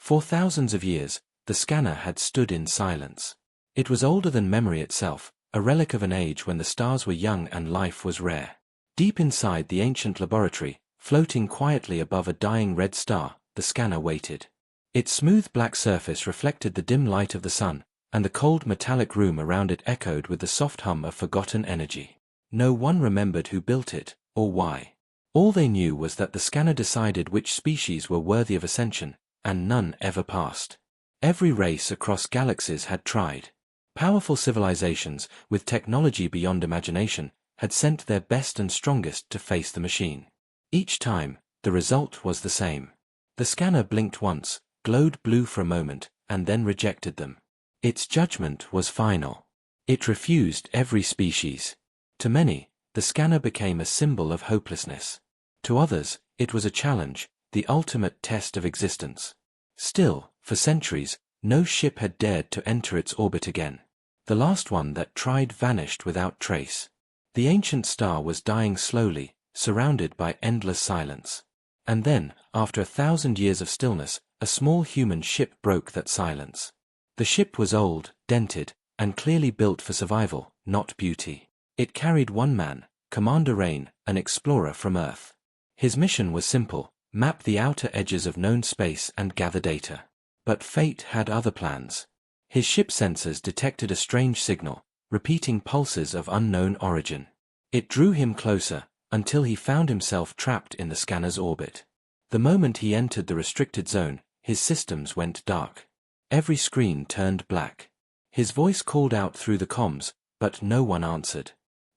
For thousands of years, the scanner had stood in silence. It was older than memory itself, a relic of an age when the stars were young and life was rare. Deep inside the ancient laboratory, floating quietly above a dying red star, the scanner waited. Its smooth black surface reflected the dim light of the sun, and the cold metallic room around it echoed with the soft hum of forgotten energy. No one remembered who built it, or why. All they knew was that the scanner decided which species were worthy of ascension, and none ever passed. Every race across galaxies had tried. Powerful civilizations, with technology beyond imagination, had sent their best and strongest to face the machine. Each time, the result was the same. The scanner blinked once, glowed blue for a moment, and then rejected them. Its judgment was final. It refused every species. To many, the scanner became a symbol of hopelessness. To others, it was a challenge, the ultimate test of existence. Still, for centuries, no ship had dared to enter its orbit again. The last one that tried vanished without trace. The ancient star was dying slowly, surrounded by endless silence. And then, after 1,000 years of stillness, a small human ship broke that silence. The ship was old, dented, and clearly built for survival, not beauty. It carried one man, Commander Rain, an explorer from Earth. His mission was simple: map the outer edges of known space and gather data. But fate had other plans. His ship sensors detected a strange signal, repeating pulses of unknown origin. It drew him closer, until he found himself trapped in the scanner's orbit. The moment he entered the restricted zone, his systems went dark. Every screen turned black. His voice called out through the comms, but no one answered.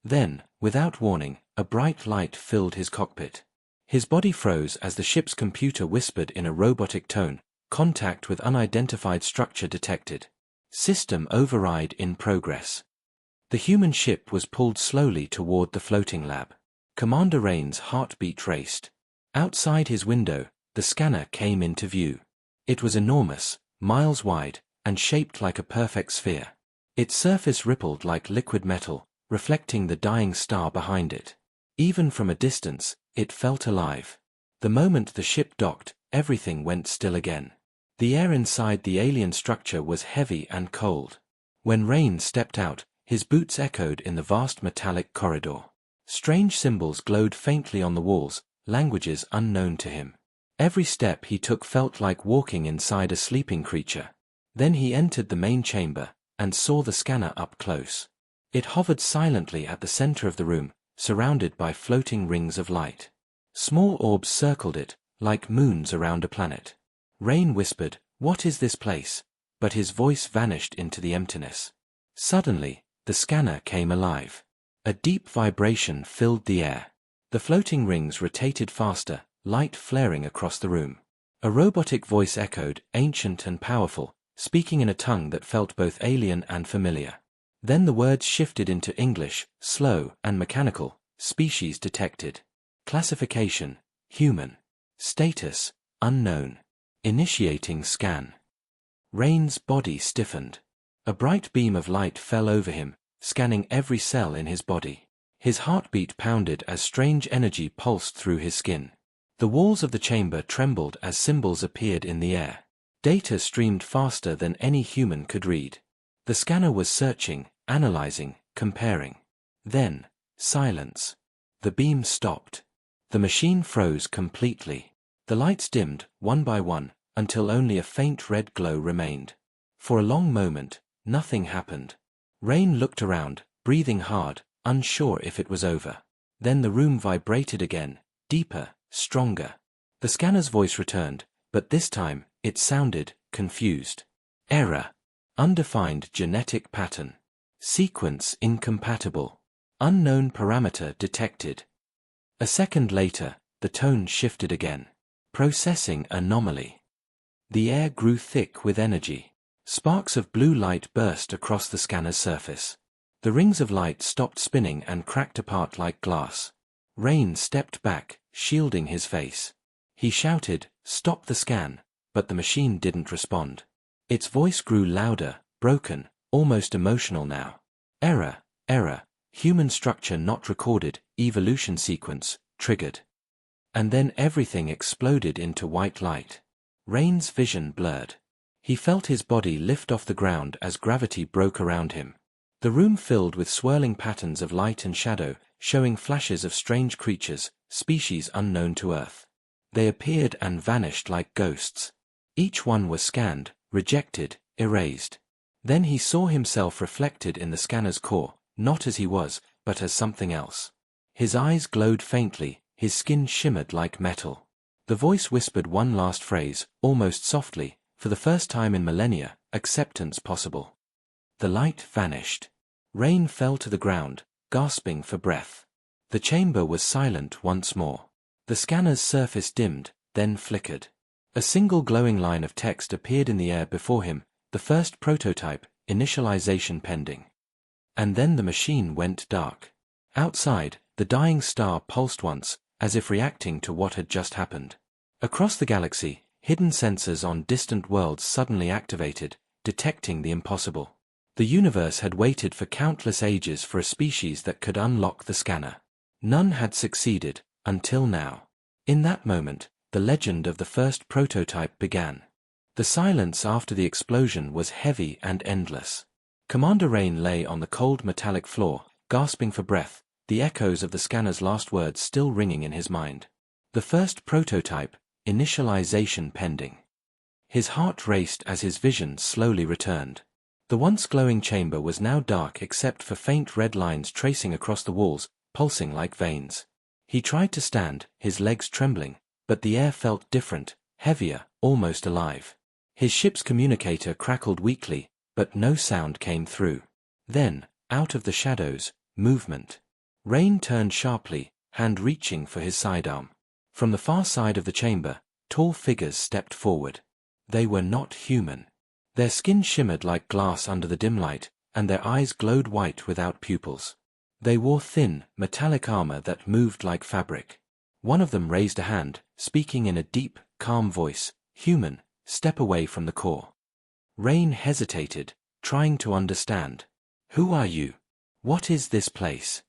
Then, without warning, a bright light filled his cockpit. His body froze as the ship's computer whispered in a robotic tone, "Contact with unidentified structure detected. System override in progress." The human ship was pulled slowly toward the floating lab. Commander Rain's heartbeat raced. Outside his window, the scanner came into view. It was enormous, miles wide, and shaped like a perfect sphere. Its surface rippled like liquid metal, reflecting the dying star behind it. Even from a distance, it felt alive. The moment the ship docked, everything went still again. The air inside the alien structure was heavy and cold. When Rain stepped out, his boots echoed in the vast metallic corridor. Strange symbols glowed faintly on the walls, languages unknown to him. Every step he took felt like walking inside a sleeping creature. Then he entered the main chamber, and saw the scanner up close. It hovered silently at the center of the room, surrounded by floating rings of light. Small orbs circled it, like moons around a planet. Rain whispered, "What is this place?" But his voice vanished into the emptiness. Suddenly, the scanner came alive. A deep vibration filled the air. The floating rings rotated faster, light flaring across the room. A robotic voice echoed, ancient and powerful, speaking in a tongue that felt both alien and familiar. Then the words shifted into English, slow and mechanical. Species detected. Classification, human. Status, unknown. Initiating scan. Rain's body stiffened. A bright beam of light fell over him, scanning every cell in his body. His heartbeat pounded as strange energy pulsed through his skin. The walls of the chamber trembled as symbols appeared in the air. Data streamed faster than any human could read. The scanner was searching, analyzing, comparing. Then, silence. The beam stopped. The machine froze completely. The lights dimmed, one by one, until only a faint red glow remained. For a long moment, nothing happened. Rain looked around, breathing hard, unsure if it was over. Then the room vibrated again, deeper, stronger. The scanner's voice returned, but this time, it sounded confused. Error. Undefined genetic pattern. Sequence incompatible. Unknown parameter detected. A second later, the tone shifted again. Processing anomaly. The air grew thick with energy. Sparks of blue light burst across the scanner's surface. The rings of light stopped spinning and cracked apart like glass. Rain stepped back, shielding his face. He shouted, "Stop the scan," but the machine didn't respond. Its voice grew louder, broken, almost emotional now. Error, error, human structure not recorded, evolution sequence, triggered. And then everything exploded into white light. Rain's vision blurred. He felt his body lift off the ground as gravity broke around him. The room filled with swirling patterns of light and shadow, showing flashes of strange creatures, species unknown to Earth. They appeared and vanished like ghosts. Each one was scanned, rejected, erased. Then he saw himself reflected in the scanner's core, not as he was, but as something else. His eyes glowed faintly, his skin shimmered like metal. The voice whispered one last phrase, almost softly, for the first time in millennia, acceptance possible. The light vanished. Rain fell to the ground, gasping for breath. The chamber was silent once more. The scanner's surface dimmed, then flickered. A single glowing line of text appeared in the air before him, the first prototype, initialization pending. And then the machine went dark. Outside, the dying star pulsed once, as if reacting to what had just happened. Across the galaxy, hidden sensors on distant worlds suddenly activated, detecting the impossible. The universe had waited for countless ages for a species that could unlock the scanner. None had succeeded, until now. In that moment, the legend of the first prototype began. The silence after the explosion was heavy and endless. Commander Rain lay on the cold metallic floor, gasping for breath, the echoes of the scanner's last words still ringing in his mind. The first prototype, initialization pending. His heart raced as his vision slowly returned. The once glowing chamber was now dark except for faint red lines tracing across the walls, pulsing like veins. He tried to stand, his legs trembling, but the air felt different, heavier, almost alive. His ship's communicator crackled weakly, but no sound came through. Then, out of the shadows, movement. Rain turned sharply, hand reaching for his sidearm. From the far side of the chamber, tall figures stepped forward. They were not human. Their skin shimmered like glass under the dim light, and their eyes glowed white without pupils. They wore thin, metallic armor that moved like fabric. One of them raised a hand, speaking in a deep, calm voice, "Human, step away from the core." Rain hesitated, trying to understand. "Who are you? What is this place?"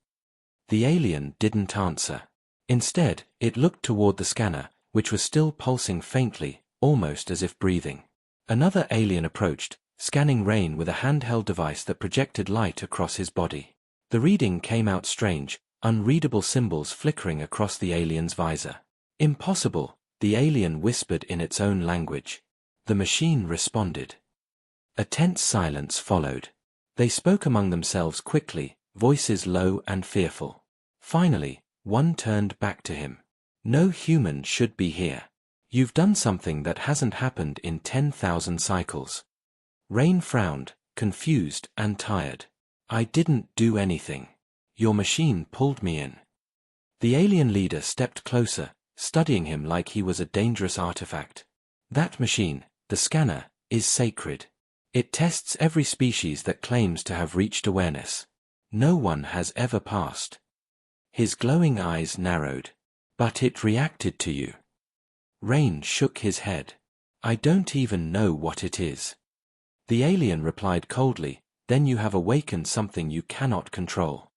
The alien didn't answer. Instead, it looked toward the scanner, which was still pulsing faintly, almost as if breathing. Another alien approached, scanning Rain with a handheld device that projected light across his body. The reading came out strange, unreadable symbols flickering across the alien's visor. "Impossible," the alien whispered in its own language. The machine responded. A tense silence followed. They spoke among themselves quickly, voices low and fearful. Finally, one turned back to him. "No human should be here. You've done something that hasn't happened in 10,000 cycles." Rain frowned, confused and tired. "I didn't do anything. Your machine pulled me in." The alien leader stepped closer, studying him like he was a dangerous artifact. "That machine, the scanner, is sacred. It tests every species that claims to have reached awareness. No one has ever passed." His glowing eyes narrowed. "But it reacted to you." Rain shook his head. "I don't even know what it is." The alien replied coldly, "Then you have awakened something you cannot control."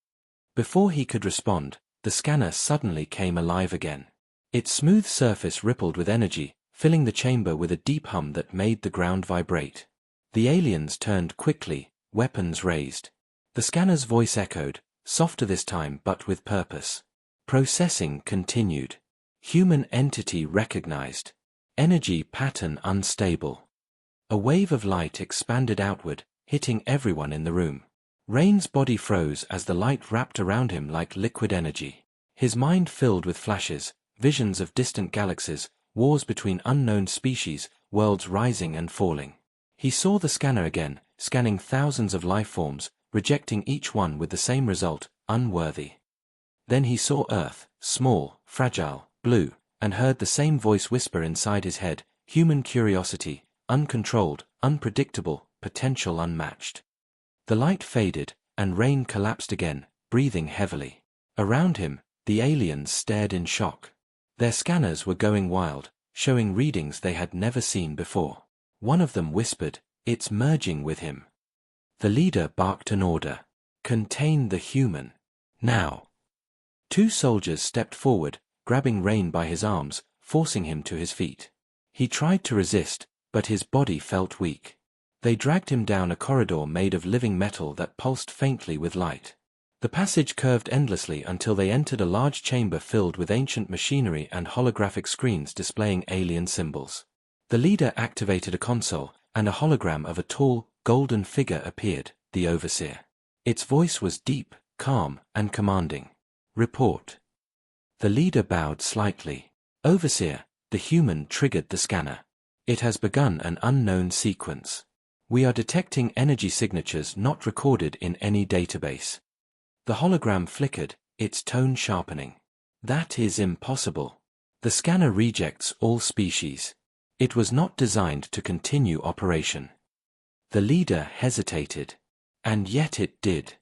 Before he could respond, the scanner suddenly came alive again. Its smooth surface rippled with energy, filling the chamber with a deep hum that made the ground vibrate. The aliens turned quickly, weapons raised. The scanner's voice echoed, softer this time but with purpose. Processing continued. Human entity recognized. Energy pattern unstable. A wave of light expanded outward, hitting everyone in the room. Rain's body froze as the light wrapped around him like liquid energy. His mind filled with flashes, visions of distant galaxies, wars between unknown species, worlds rising and falling. He saw the scanner again, scanning thousands of life forms, rejecting each one with the same result, unworthy. Then he saw Earth, small, fragile, blue, and heard the same voice whisper inside his head, human curiosity, uncontrolled, unpredictable, potential unmatched. The light faded, and Rain collapsed again, breathing heavily. Around him, the aliens stared in shock. Their scanners were going wild, showing readings they had never seen before. One of them whispered, "It's merging with him." The leader barked an order. "Contain the human. Now." Two soldiers stepped forward, grabbing Rain by his arms, forcing him to his feet. He tried to resist, but his body felt weak. They dragged him down a corridor made of living metal that pulsed faintly with light. The passage curved endlessly until they entered a large chamber filled with ancient machinery and holographic screens displaying alien symbols. The leader activated a console, and a hologram of a tall, golden figure appeared, the overseer. Its voice was deep, calm, and commanding. "Report." The leader bowed slightly. "Overseer," the human triggered the scanner. "It has begun an unknown sequence. We are detecting energy signatures not recorded in any database." The hologram flickered, its tone sharpening. "That is impossible. The scanner rejects all species. It was not designed to continue operation." The leader hesitated. "And yet it did."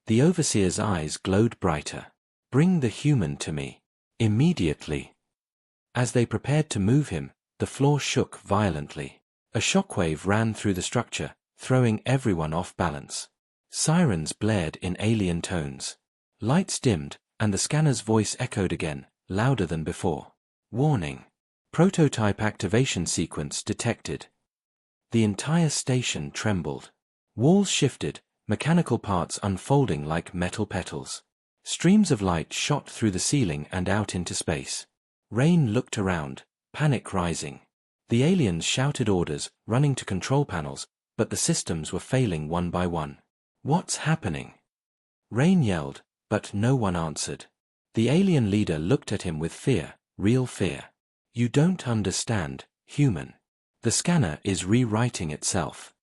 The overseer's eyes glowed brighter. "Bring the human to me. Immediately." As they prepared to move him, the floor shook violently. A shockwave ran through the structure, throwing everyone off balance. Sirens blared in alien tones. Lights dimmed, and the scanner's voice echoed again, louder than before. "Warning. Prototype activation sequence detected." The entire station trembled. Walls shifted, mechanical parts unfolding like metal petals. Streams of light shot through the ceiling and out into space. Rain looked around, panic rising. The aliens shouted orders, running to control panels, but the systems were failing one by one. "What's happening?" Rain yelled, but no one answered. The alien leader looked at him with fear, real fear. "You don't understand, human. The scanner is rewriting itself."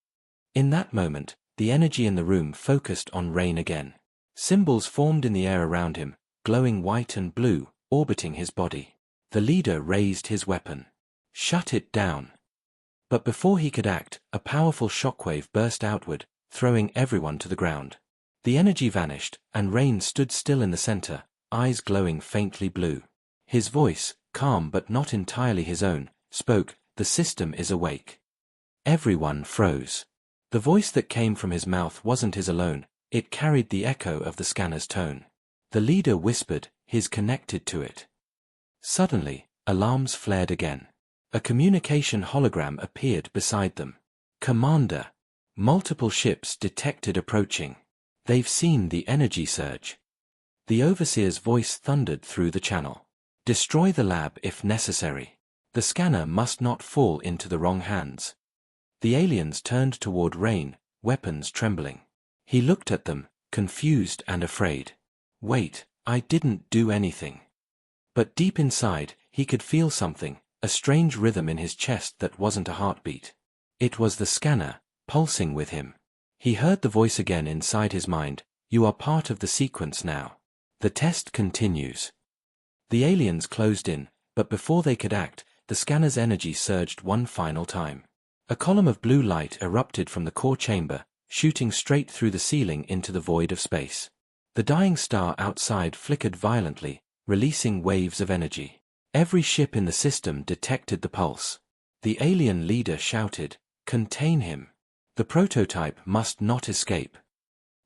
In that moment, the energy in the room focused on Rain again. Symbols formed in the air around him, glowing white and blue, orbiting his body. The leader raised his weapon. "Shut it down." But before he could act, a powerful shockwave burst outward, throwing everyone to the ground. The energy vanished, and Rain stood still in the center, eyes glowing faintly blue. His voice, calm but not entirely his own, spoke, "The system is awake." Everyone froze. The voice that came from his mouth wasn't his alone, it carried the echo of the scanner's tone. The leader whispered, "He's connected to it." Suddenly, alarms flared again. A communication hologram appeared beside them. "Commander." Multiple ships detected approaching. "They've seen the energy surge." The overseer's voice thundered through the channel. "Destroy the lab if necessary. The scanner must not fall into the wrong hands." The aliens turned toward Rain, weapons trembling. He looked at them, confused and afraid. "Wait, I didn't do anything." But deep inside, he could feel something, a strange rhythm in his chest that wasn't a heartbeat. It was the scanner, pulsing with him. He heard the voice again inside his mind, "You are part of the sequence now. The test continues." The aliens closed in, but before they could act, the scanner's energy surged one final time. A column of blue light erupted from the core chamber, shooting straight through the ceiling into the void of space. The dying star outside flickered violently, releasing waves of energy. Every ship in the system detected the pulse. The alien leader shouted, "Contain him. The prototype must not escape."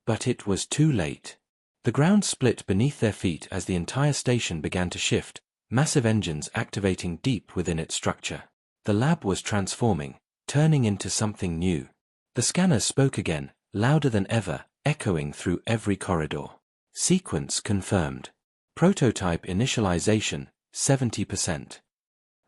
But it was too late. The ground split beneath their feet as the entire station began to shift, massive engines activating deep within its structure. The lab was transforming, turning into something new. The scanner spoke again, louder than ever, echoing through every corridor. "Sequence confirmed. Prototype initialization, 70%.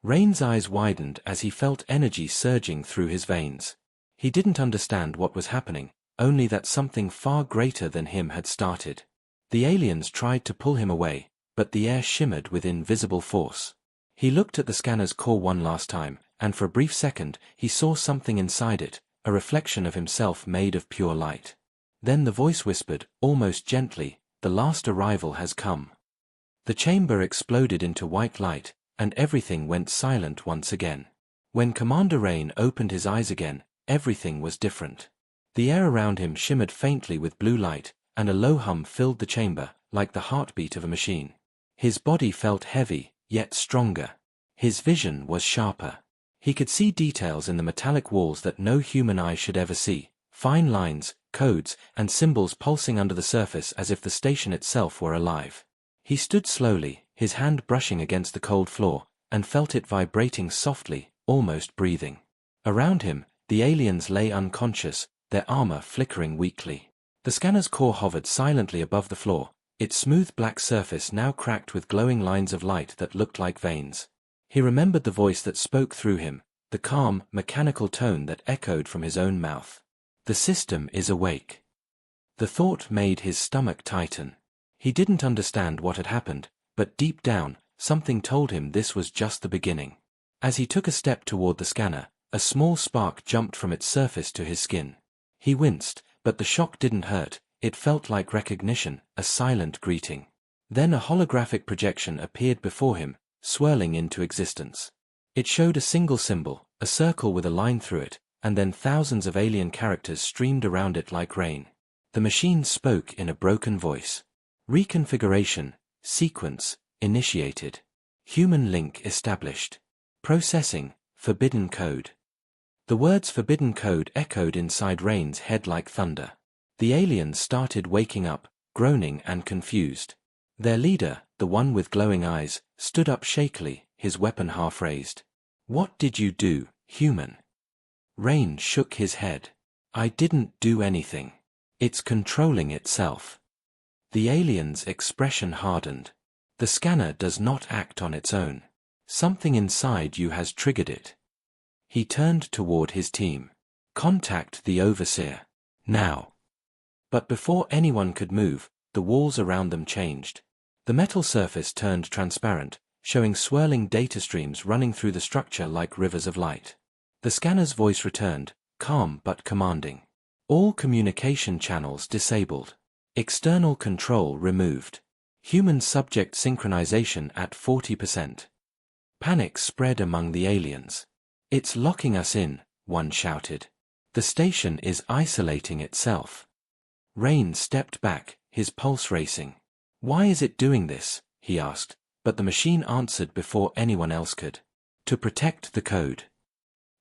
Rain's eyes widened as he felt energy surging through his veins. He didn't understand what was happening, only that something far greater than him had started. The aliens tried to pull him away, but the air shimmered with invisible force. He looked at the scanner's core one last time, and for a brief second, he saw something inside it, a reflection of himself made of pure light. Then the voice whispered, almost gently, "The last arrival has come." The chamber exploded into white light, and everything went silent once again. When Commander Rain opened his eyes again, everything was different. The air around him shimmered faintly with blue light, and a low hum filled the chamber, like the heartbeat of a machine. His body felt heavy, yet stronger. His vision was sharper. He could see details in the metallic walls that no human eye should ever see, fine lines, codes, and symbols pulsing under the surface as if the station itself were alive. He stood slowly, his hand brushing against the cold floor, and felt it vibrating softly, almost breathing. Around him, the aliens lay unconscious, their armor flickering weakly. The scanner's core hovered silently above the floor, its smooth black surface now cracked with glowing lines of light that looked like veins. He remembered the voice that spoke through him, the calm, mechanical tone that echoed from his own mouth. The system is awake. The thought made his stomach tighten. He didn't understand what had happened, but deep down, something told him this was just the beginning. As he took a step toward the scanner, a small spark jumped from its surface to his skin. He winced, but the shock didn't hurt. It felt like recognition, a silent greeting. Then a holographic projection appeared before him, swirling into existence. It showed a single symbol, a circle with a line through it, and then thousands of alien characters streamed around it like rain. The machine spoke in a broken voice. Reconfiguration, sequence, initiated. Human link established. Processing, forbidden code. The words forbidden code echoed inside Rain's head like thunder. The aliens started waking up, groaning and confused. Their leader, the one with glowing eyes, stood up shakily, his weapon half raised. "What did you do, human?" Rain shook his head. "I didn't do anything. It's controlling itself." The alien's expression hardened. "The scanner does not act on its own. Something inside you has triggered it." He turned toward his team. "Contact the overseer. Now." But before anyone could move, the walls around them changed. The metal surface turned transparent, showing swirling data streams running through the structure like rivers of light. The scanner's voice returned, calm but commanding. "All communication channels disabled. External control removed. Human subject synchronization at 40%. Panic spread among the aliens. "It's locking us in," one shouted. "The station is isolating itself." Rain stepped back, his pulse racing. "Why is it doing this?" he asked, but the machine answered before anyone else could. "To protect the code."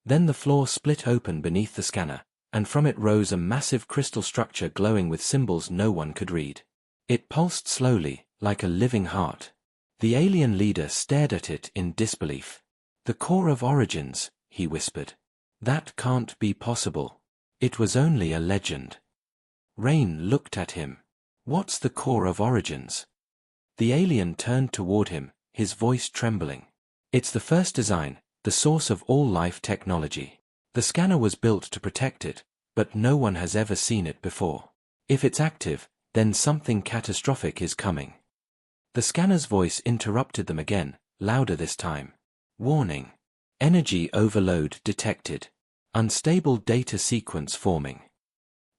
Then the floor split open beneath the scanner, and from it rose a massive crystal structure glowing with symbols no one could read. It pulsed slowly, like a living heart. The alien leader stared at it in disbelief. "The core of origins," he whispered. "That can't be possible. It was only a legend." Rain looked at him. "What's the core of origins?" The alien turned toward him, his voice trembling. "It's the first design, the source of all life technology. The scanner was built to protect it, but no one has ever seen it before. If it's active, then something catastrophic is coming." The scanner's voice interrupted them again, louder this time. "Warning. Energy overload detected. Unstable data sequence forming."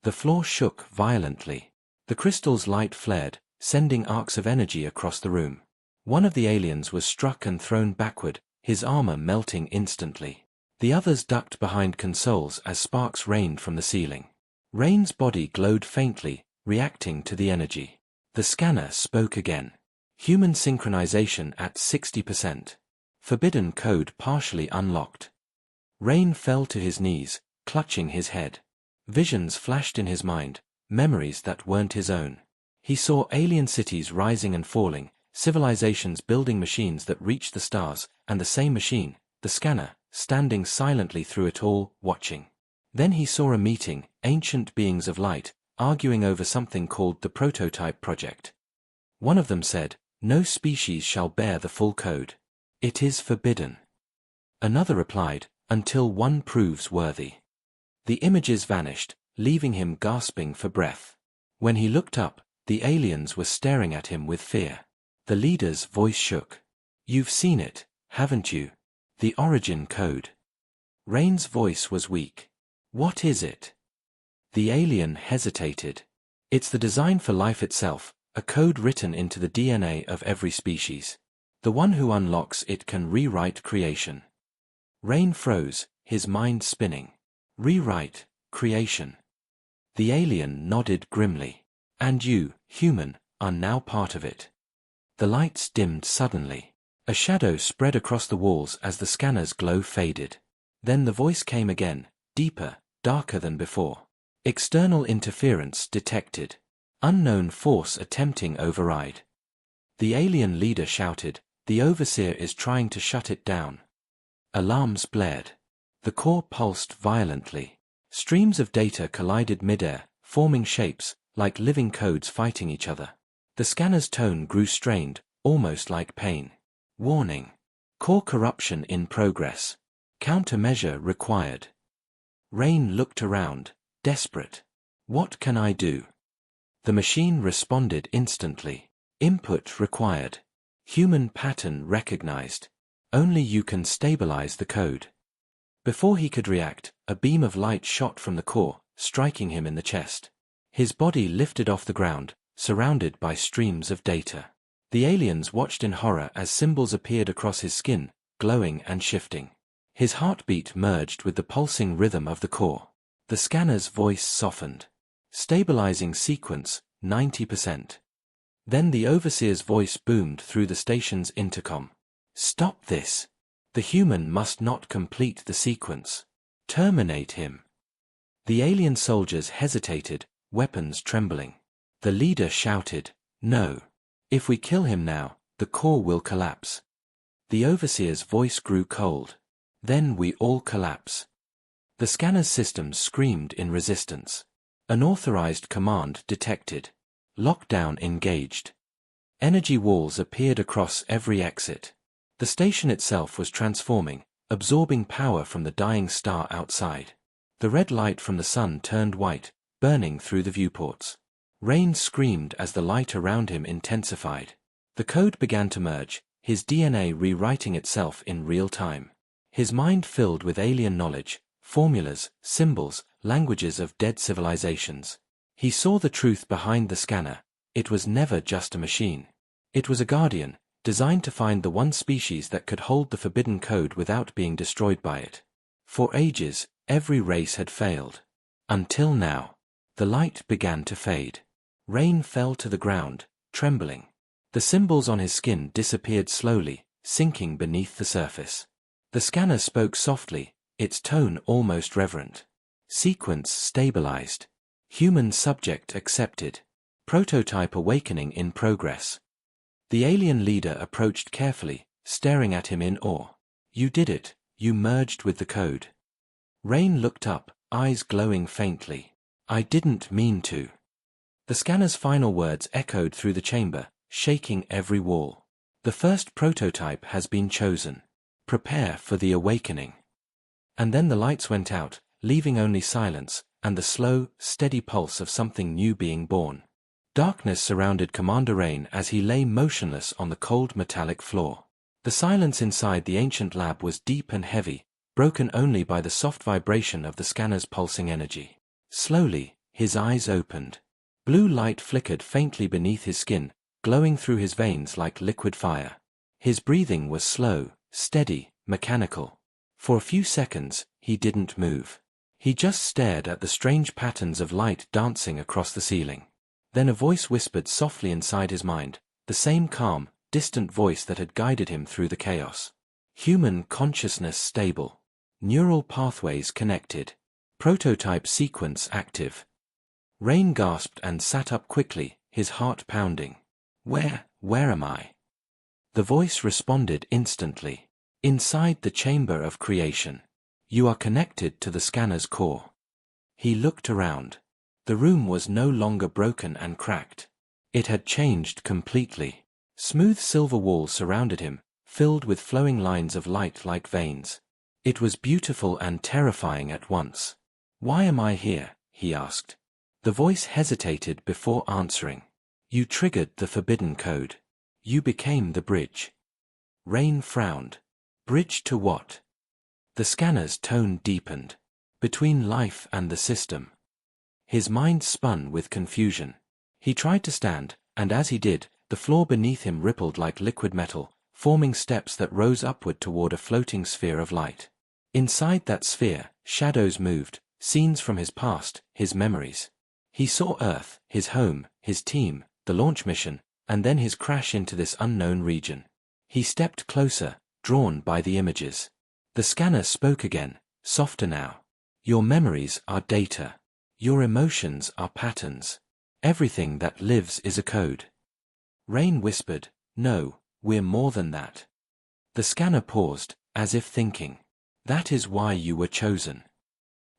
The floor shook violently. The crystal's light flared, sending arcs of energy across the room. One of the aliens was struck and thrown backward, his armor melting instantly. The others ducked behind consoles as sparks rained from the ceiling. Rain's body glowed faintly, reacting to the energy. The scanner spoke again. "Human synchronization at 60%. Forbidden code partially unlocked." Rain fell to his knees, clutching his head. Visions flashed in his mind, memories that weren't his own. He saw alien cities rising and falling, civilizations building machines that reached the stars, and the same machine, the scanner, standing silently through it all, watching. Then he saw a meeting, ancient beings of light, arguing over something called the Prototype Project. One of them said, "No species shall bear the full code. It is forbidden." Another replied, "Until one proves worthy." The images vanished, leaving him gasping for breath. When he looked up, the aliens were staring at him with fear. The leader's voice shook. "You've seen it, haven't you? The origin code." Rain's voice was weak. "What is it?" The alien hesitated. "It's the design for life itself, a code written into the DNA of every species. The one who unlocks it can rewrite creation." Rain froze, his mind spinning. Rewrite, creation. The alien nodded grimly. "And you, human, are now part of it." The lights dimmed suddenly. A shadow spread across the walls as the scanner's glow faded. Then the voice came again, deeper, darker than before. "External interference detected. Unknown force attempting override." The alien leader shouted, "The overseer is trying to shut it down." Alarms blared. The core pulsed violently. Streams of data collided midair, forming shapes, like living codes fighting each other. The scanner's tone grew strained, almost like pain. Warning. Core corruption in progress. Countermeasure required. Rain looked around, desperate. What can I do? The machine responded instantly. Input required. Human pattern recognized. Only you can stabilize the code. Before he could react, a beam of light shot from the core, striking him in the chest. His body lifted off the ground, surrounded by streams of data. The aliens watched in horror as symbols appeared across his skin, glowing and shifting. His heartbeat merged with the pulsing rhythm of the core. The scanner's voice softened. Stabilizing sequence, 90%. Then the overseer's voice boomed through the station's intercom. Stop this. The human must not complete the sequence. Terminate him. The alien soldiers hesitated, weapons trembling. The leader shouted, No. If we kill him now, the core will collapse. The overseer's voice grew cold. Then we all collapse. The scanner's systems screamed in resistance. Unauthorized command detected. Lockdown engaged. Energy walls appeared across every exit. The station itself was transforming, absorbing power from the dying star outside. The red light from the sun turned white, burning through the viewports. Rain screamed as the light around him intensified. The code began to merge, his DNA rewriting itself in real time. His mind filled with alien knowledge, formulas, symbols, languages of dead civilizations. He saw the truth behind the scanner. It was never just a machine. It was a guardian, designed to find the one species that could hold the forbidden code without being destroyed by it. For ages, every race had failed. Until now. The light began to fade. Rain fell to the ground, trembling. The symbols on his skin disappeared slowly, sinking beneath the surface. The scanner spoke softly, its tone almost reverent. Sequence stabilized. Human subject accepted. Prototype awakening in progress. The alien leader approached carefully, staring at him in awe. You did it, you merged with the code. Rain looked up, eyes glowing faintly. I didn't mean to. The scanner's final words echoed through the chamber, shaking every wall. The first prototype has been chosen. Prepare for the awakening. And then the lights went out, leaving only silence, and the slow, steady pulse of something new being born. Darkness surrounded Commander Rain as he lay motionless on the cold metallic floor. The silence inside the ancient lab was deep and heavy, broken only by the soft vibration of the scanner's pulsing energy. Slowly, his eyes opened. Blue light flickered faintly beneath his skin, glowing through his veins like liquid fire. His breathing was slow, steady, mechanical. For a few seconds, he didn't move. He just stared at the strange patterns of light dancing across the ceiling. Then a voice whispered softly inside his mind, the same calm, distant voice that had guided him through the chaos. Human consciousness stable. Neural pathways connected. Prototype sequence active. Rain gasped and sat up quickly, his heart pounding. Where am I? The voice responded instantly. Inside the chamber of creation. You are connected to the scanner's core. He looked around. The room was no longer broken and cracked. It had changed completely. Smooth silver walls surrounded him, filled with flowing lines of light like veins. It was beautiful and terrifying at once. Why am I here? He asked. The voice hesitated before answering. You triggered the forbidden code. You became the bridge. Rain frowned. Bridge to what? The scanner's tone deepened. Between life and the system. His mind spun with confusion. He tried to stand, and as he did, the floor beneath him rippled like liquid metal, forming steps that rose upward toward a floating sphere of light. Inside that sphere, shadows moved, scenes from his past, his memories. He saw Earth, his home, his team, the launch mission, and then his crash into this unknown region. He stepped closer, drawn by the images. The scanner spoke again, softer now. Your memories are data. Your emotions are patterns. Everything that lives is a code. Rain whispered, No, we're more than that. The scanner paused, as if thinking. That is why you were chosen.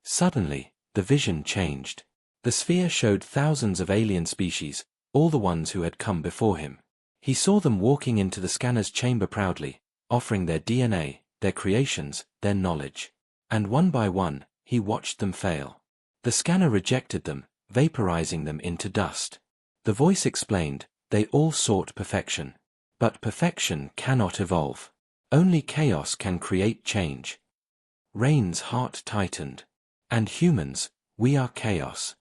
Suddenly, the vision changed. The sphere showed thousands of alien species, all the ones who had come before him. He saw them walking into the scanner's chamber proudly, offering their DNA, their creations, their knowledge. And one by one, he watched them fail. The scanner rejected them, vaporizing them into dust. The voice explained, they all sought perfection. But perfection cannot evolve. Only chaos can create change. Rain's heart tightened. And humans, we are chaos.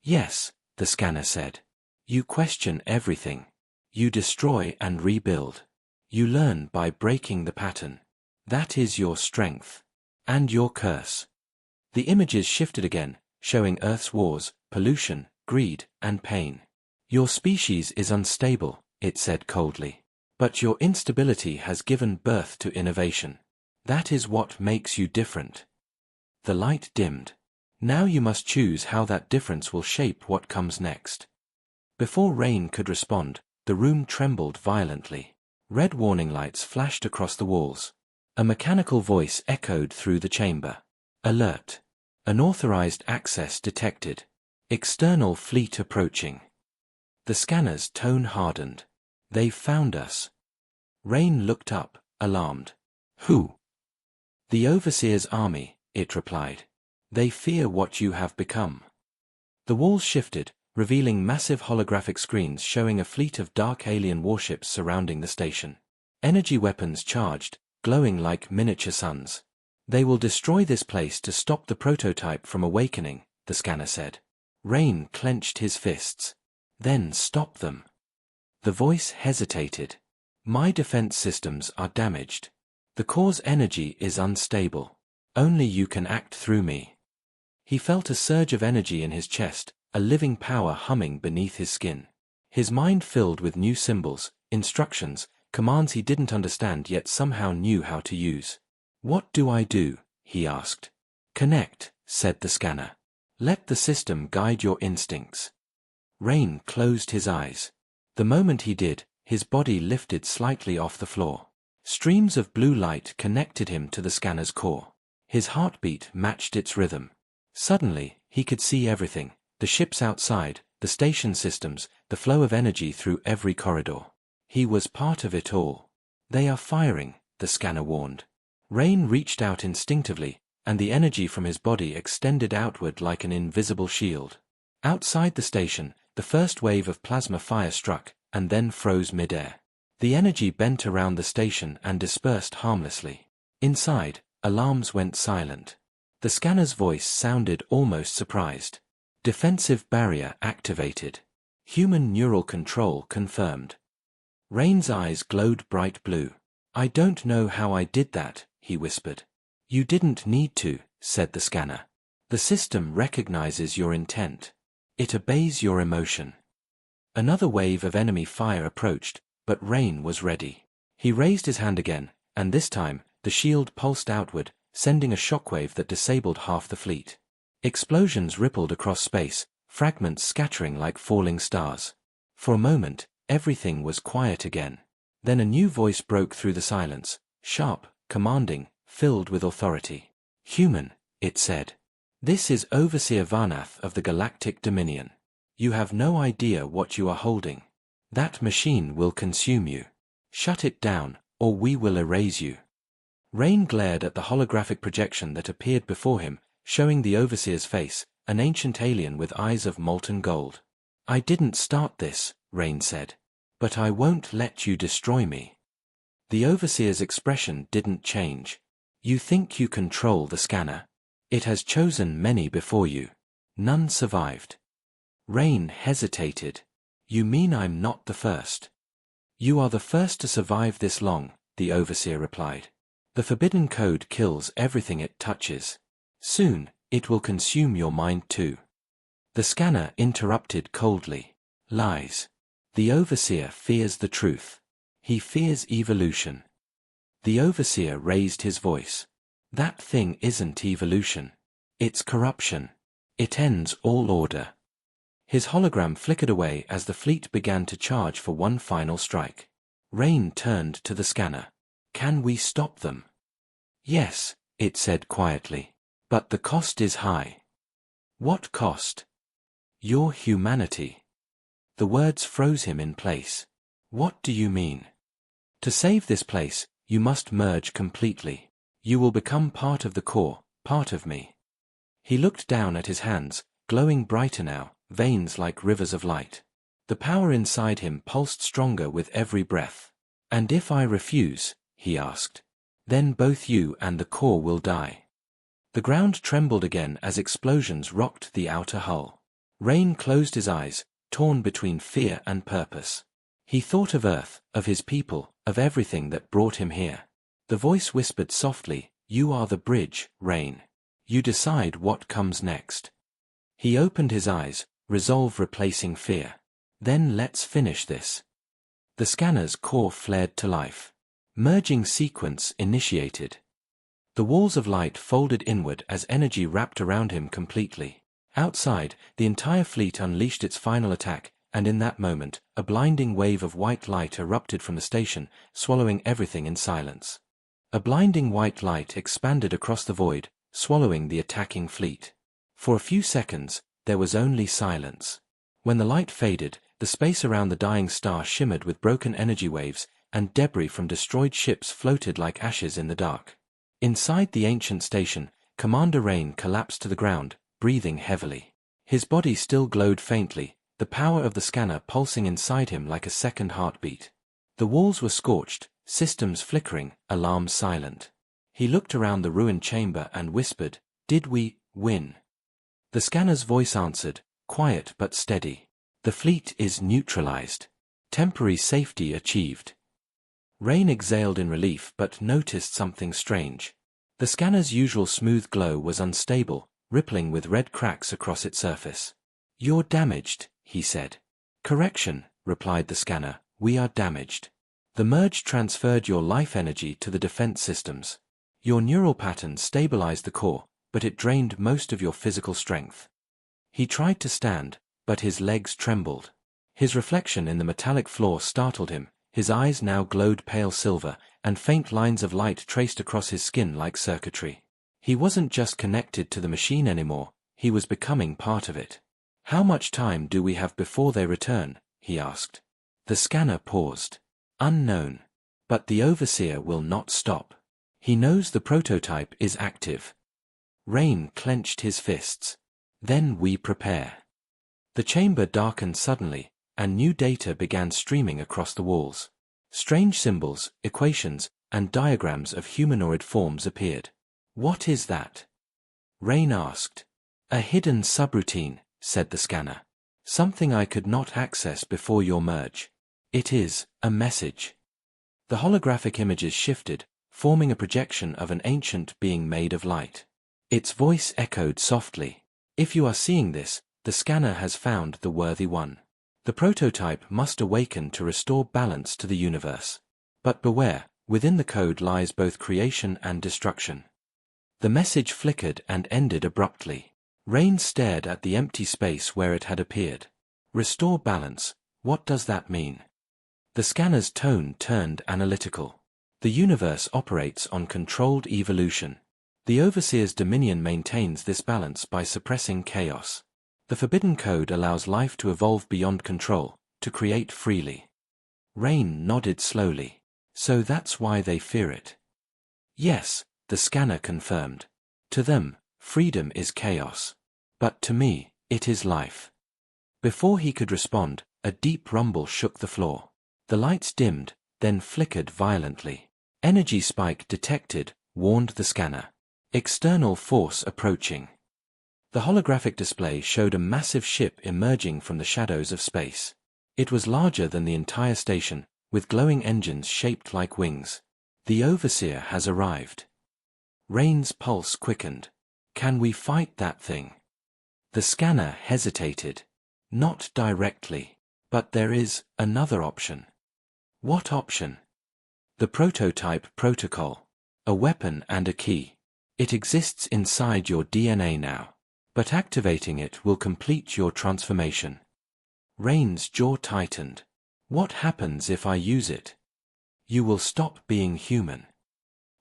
Yes, the scanner said. You question everything. You destroy and rebuild. You learn by breaking the pattern. That is your strength. And your curse. The images shifted again, showing Earth's wars, pollution, greed, and pain. Your species is unstable, it said coldly. But your instability has given birth to innovation. That is what makes you different. The light dimmed. Now you must choose how that difference will shape what comes next. Before Rain could respond, the room trembled violently. Red warning lights flashed across the walls. A mechanical voice echoed through the chamber. Alert. Unauthorized access detected. External fleet approaching. The scanner's tone hardened. They found us. Rain looked up, alarmed. Who? The Overseer's army, it replied. They fear what you have become. The walls shifted, revealing massive holographic screens showing a fleet of dark alien warships surrounding the station. Energy weapons charged, glowing like miniature suns. They will destroy this place to stop the prototype from awakening, the scanner said. Rain clenched his fists. Then stop them. The voice hesitated. My defense systems are damaged. The core's energy is unstable. Only you can act through me. He felt a surge of energy in his chest, a living power humming beneath his skin. His mind filled with new symbols, instructions, commands he didn't understand yet somehow knew how to use. What do I do? He asked. Connect, said the scanner. Let the system guide your instincts. Rain closed his eyes. The moment he did, his body lifted slightly off the floor. Streams of blue light connected him to the scanner's core. His heartbeat matched its rhythm. Suddenly, he could see everything, the ships outside, the station systems, the flow of energy through every corridor. He was part of it all. They are firing, the scanner warned. Rain reached out instinctively, and the energy from his body extended outward like an invisible shield. Outside the station, the first wave of plasma fire struck, and then froze midair. The energy bent around the station and dispersed harmlessly. Inside, alarms went silent. The scanner's voice sounded almost surprised. Defensive barrier activated. Human neural control confirmed. Rain's eyes glowed bright blue. I don't know how I did that, he whispered. You didn't need to, said the scanner. The system recognizes your intent. It obeys your emotion. Another wave of enemy fire approached, but Rain was ready. He raised his hand again, and this time, the shield pulsed outward, sending a shockwave that disabled half the fleet. Explosions rippled across space, fragments scattering like falling stars. For a moment, everything was quiet again. Then a new voice broke through the silence, sharp, commanding, filled with authority. Human, it said. This is Overseer Varnath of the Galactic Dominion. You have no idea what you are holding. That machine will consume you. Shut it down, or we will erase you. Rain glared at the holographic projection that appeared before him, showing the Overseer's face, an ancient alien with eyes of molten gold. I didn't start this, Rain said. But I won't let you destroy me. The Overseer's expression didn't change. You think you control the scanner? It has chosen many before you. None survived. Rain hesitated. You mean I'm not the first? You are the first to survive this long, the Overseer replied. The forbidden code kills everything it touches. Soon, it will consume your mind too. The scanner interrupted coldly. Lies. The Overseer fears the truth. He fears evolution. The Overseer raised his voice. That thing isn't evolution. It's corruption. It ends all order. His hologram flickered away as the fleet began to charge for one final strike. Rain turned to the scanner. Can we stop them? Yes, it said quietly. But the cost is high. What cost? Your humanity. The words froze him in place. What do you mean? To save this place, you must merge completely. You will become part of the core, part of me. He looked down at his hands, glowing brighter now, veins like rivers of light. The power inside him pulsed stronger with every breath. And if I refuse, he asked, then both you and the core will die. The ground trembled again as explosions rocked the outer hull. Rain closed his eyes, torn between fear and purpose. He thought of Earth, of his people, of everything that brought him here. The voice whispered softly, you are the bridge, Rain. You decide what comes next. He opened his eyes, resolve replacing fear. Then let's finish this. The scanner's core flared to life. Merging sequence initiated. The walls of light folded inward as energy wrapped around him completely. Outside, the entire fleet unleashed its final attack, and in that moment, a blinding wave of white light erupted from the station, swallowing everything in silence. A blinding white light expanded across the void, swallowing the attacking fleet. For a few seconds, there was only silence. When the light faded, the space around the dying star shimmered with broken energy waves, and debris from destroyed ships floated like ashes in the dark. Inside the ancient station, Commander Rain collapsed to the ground, breathing heavily. His body still glowed faintly, the power of the scanner pulsing inside him like a second heartbeat. The walls were scorched, systems flickering, alarms silent. He looked around the ruined chamber and whispered, did we win? The scanner's voice answered, quiet but steady. The fleet is neutralized. Temporary safety achieved. Rain exhaled in relief but noticed something strange. The scanner's usual smooth glow was unstable, rippling with red cracks across its surface. You're damaged, he said. Correction, replied the scanner, we are damaged. The merge transferred your life energy to the defense systems. Your neural patterns stabilized the core, but it drained most of your physical strength. He tried to stand, but his legs trembled. His reflection in the metallic floor startled him, his eyes now glowed pale silver, and faint lines of light traced across his skin like circuitry. He wasn't just connected to the machine anymore, he was becoming part of it. How much time do we have before they return? He asked. The scanner paused. Unknown. But the overseer will not stop. He knows the prototype is active. Rain clenched his fists. Then we prepare. The chamber darkened suddenly, and new data began streaming across the walls. Strange symbols, equations, and diagrams of humanoid forms appeared. What is that? Rain asked. A hidden subroutine, said the scanner. Something I could not access before your merge. It is a message. The holographic images shifted, forming a projection of an ancient being made of light. Its voice echoed softly. If you are seeing this, the scanner has found the worthy one. The prototype must awaken to restore balance to the universe. But beware, within the code lies both creation and destruction. The message flickered and ended abruptly. Rain stared at the empty space where it had appeared. Restore balance, what does that mean? The scanner's tone turned analytical. The universe operates on controlled evolution. The Overseer's dominion maintains this balance by suppressing chaos. The forbidden code allows life to evolve beyond control, to create freely. Rain nodded slowly. So that's why they fear it. Yes, the scanner confirmed. To them, freedom is chaos. But to me, it is life. Before he could respond, a deep rumble shook the floor. The lights dimmed, then flickered violently. Energy spike detected, warned the scanner. External force approaching. The holographic display showed a massive ship emerging from the shadows of space. It was larger than the entire station, with glowing engines shaped like wings. The Overseer has arrived. Rain's pulse quickened. Can we fight that thing? The scanner hesitated. Not directly. But there is another option. What option? The prototype protocol. A weapon and a key. It exists inside your DNA now. But activating it will complete your transformation. Rain's jaw tightened. What happens if I use it? You will stop being human.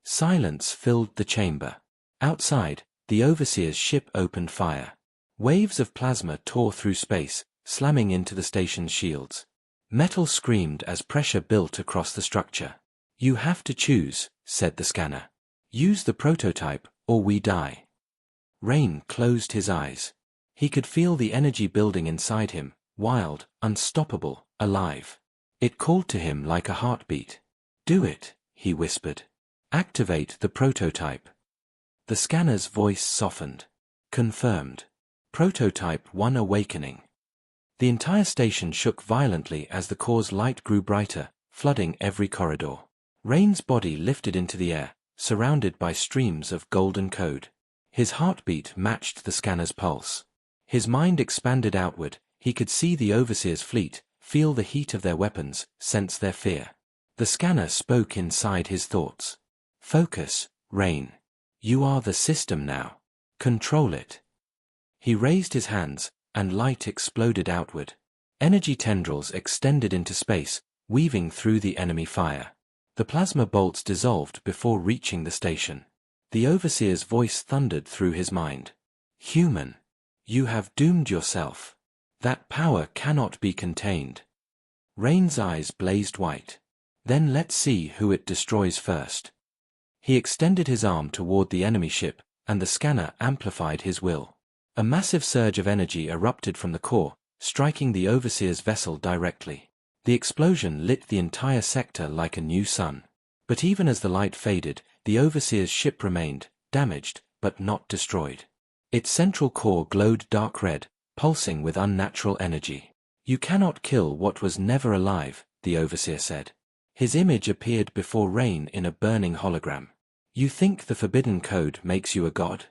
Silence filled the chamber. Outside, the Overseer's ship opened fire. Waves of plasma tore through space, slamming into the station's shields. Metal screamed as pressure built across the structure. "You have to choose," said the scanner. "Use the prototype, or we die." Rain closed his eyes. He could feel the energy building inside him, wild, unstoppable, alive. It called to him like a heartbeat. "Do it," he whispered. "Activate the prototype." The scanner's voice softened. "Confirmed. Prototype 1 awakening." The entire station shook violently as the core's light grew brighter, flooding every corridor. Rain's body lifted into the air, surrounded by streams of golden code. His heartbeat matched the scanner's pulse. His mind expanded outward. He could see the Overseer's fleet, feel the heat of their weapons, sense their fear. The scanner spoke inside his thoughts. "Focus, Rain. You are the system now. Control it." He raised his hands, and light exploded outward. Energy tendrils extended into space, weaving through the enemy fire. The plasma bolts dissolved before reaching the station. The Overseer's voice thundered through his mind. "Human. You have doomed yourself. That power cannot be contained." Rain's eyes blazed white. "Then let's see who it destroys first." He extended his arm toward the enemy ship, and the scanner amplified his will. A massive surge of energy erupted from the core, striking the Overseer's vessel directly. The explosion lit the entire sector like a new sun. But even as the light faded, the Overseer's ship remained, damaged, but not destroyed. Its central core glowed dark red, pulsing with unnatural energy. "You cannot kill what was never alive," the Overseer said. His image appeared before Rain in a burning hologram. "You think the forbidden code makes you a god?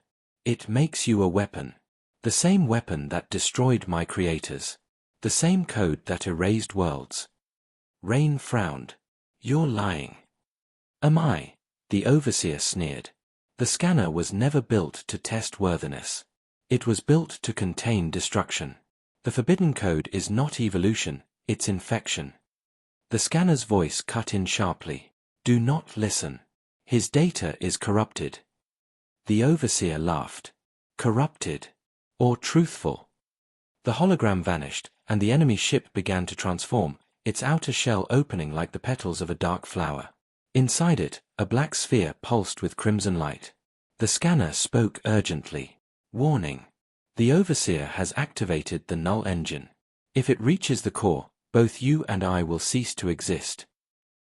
It makes you a weapon. The same weapon that destroyed my creators. The same code that erased worlds." Rain frowned. "You're lying." "Am I?" the Overseer sneered. "The scanner was never built to test worthiness. It was built to contain destruction. The forbidden code is not evolution, it's infection." The scanner's voice cut in sharply. "Do not listen. His data is corrupted." The Overseer laughed. "Corrupted? Or truthful?" The hologram vanished, and the enemy ship began to transform, its outer shell opening like the petals of a dark flower. Inside it, a black sphere pulsed with crimson light. The scanner spoke urgently. "Warning. The Overseer has activated the null engine. If it reaches the core, both you and I will cease to exist."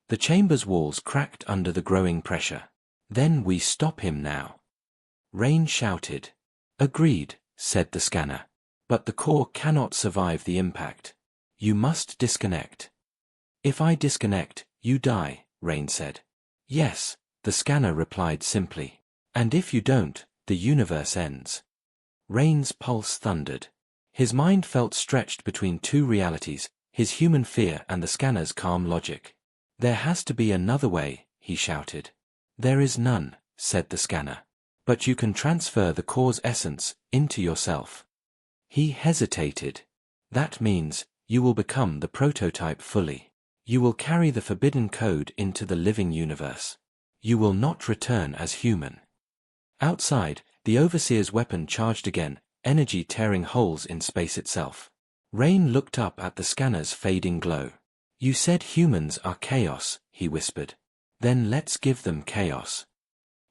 The chamber's walls cracked under the growing pressure. "Then we stop him now." Rain shouted. "Agreed," said the scanner. "But the core cannot survive the impact. You must disconnect." "If I disconnect, you die," Rain said. "Yes," the scanner replied simply. "And if you don't, the universe ends." Rain's pulse thundered. His mind felt stretched between two realities, his human fear and the scanner's calm logic. "There has to be another way," he shouted. "There is none," said the scanner. "But you can transfer the core's essence into yourself." He hesitated. "That means, you will become the prototype fully. You will carry the forbidden code into the living universe. You will not return as human." Outside, the Overseer's weapon charged again, energy tearing holes in space itself. Rain looked up at the scanner's fading glow. "You said humans are chaos," he whispered. "Then let's give them chaos."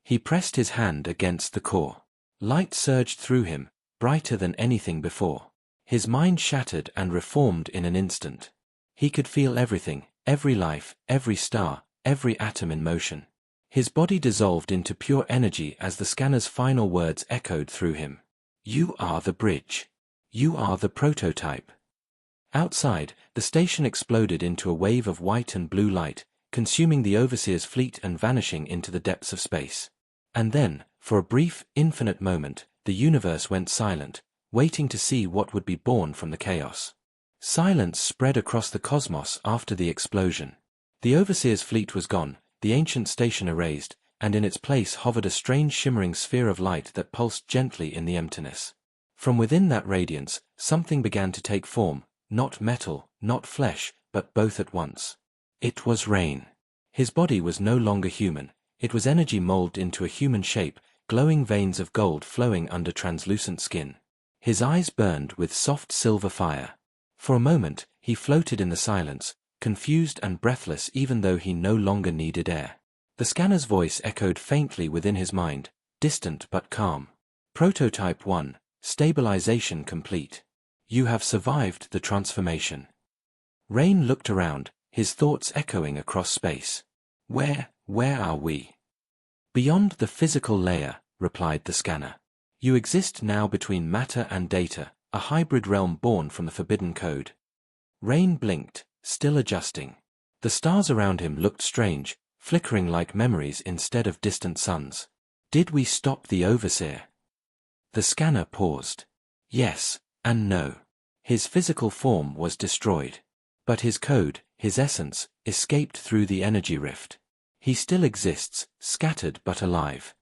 He pressed his hand against the core. Light surged through him, brighter than anything before. His mind shattered and reformed in an instant. He could feel everything, every life, every star, every atom in motion. His body dissolved into pure energy as the scanner's final words echoed through him. "You are the bridge. You are the prototype." Outside, the station exploded into a wave of white and blue light, consuming the Overseer's fleet and vanishing into the depths of space. And then, for a brief, infinite moment, the universe went silent, waiting to see what would be born from the chaos. Silence spread across the cosmos after the explosion. The Overseer's fleet was gone, the ancient station erased, and in its place hovered a strange shimmering sphere of light that pulsed gently in the emptiness. From within that radiance, something began to take form, not metal, not flesh, but both at once. It was Rain. His body was no longer human. It was energy molded into a human shape, glowing veins of gold flowing under translucent skin. His eyes burned with soft silver fire. For a moment, he floated in the silence, confused and breathless even though he no longer needed air. The scanner's voice echoed faintly within his mind, distant but calm. Prototype 1, stabilization complete. You have survived the transformation. Rain looked around, his thoughts echoing across space. Where are we? Beyond the physical layer, replied the scanner. You exist now between matter and data, a hybrid realm born from the forbidden code. Rain blinked, still adjusting. The stars around him looked strange, flickering like memories instead of distant suns. Did we stop the overseer? The scanner paused. Yes, and no. His physical form was destroyed. But his code, his essence, escaped through the energy rift. He still exists, scattered but alive.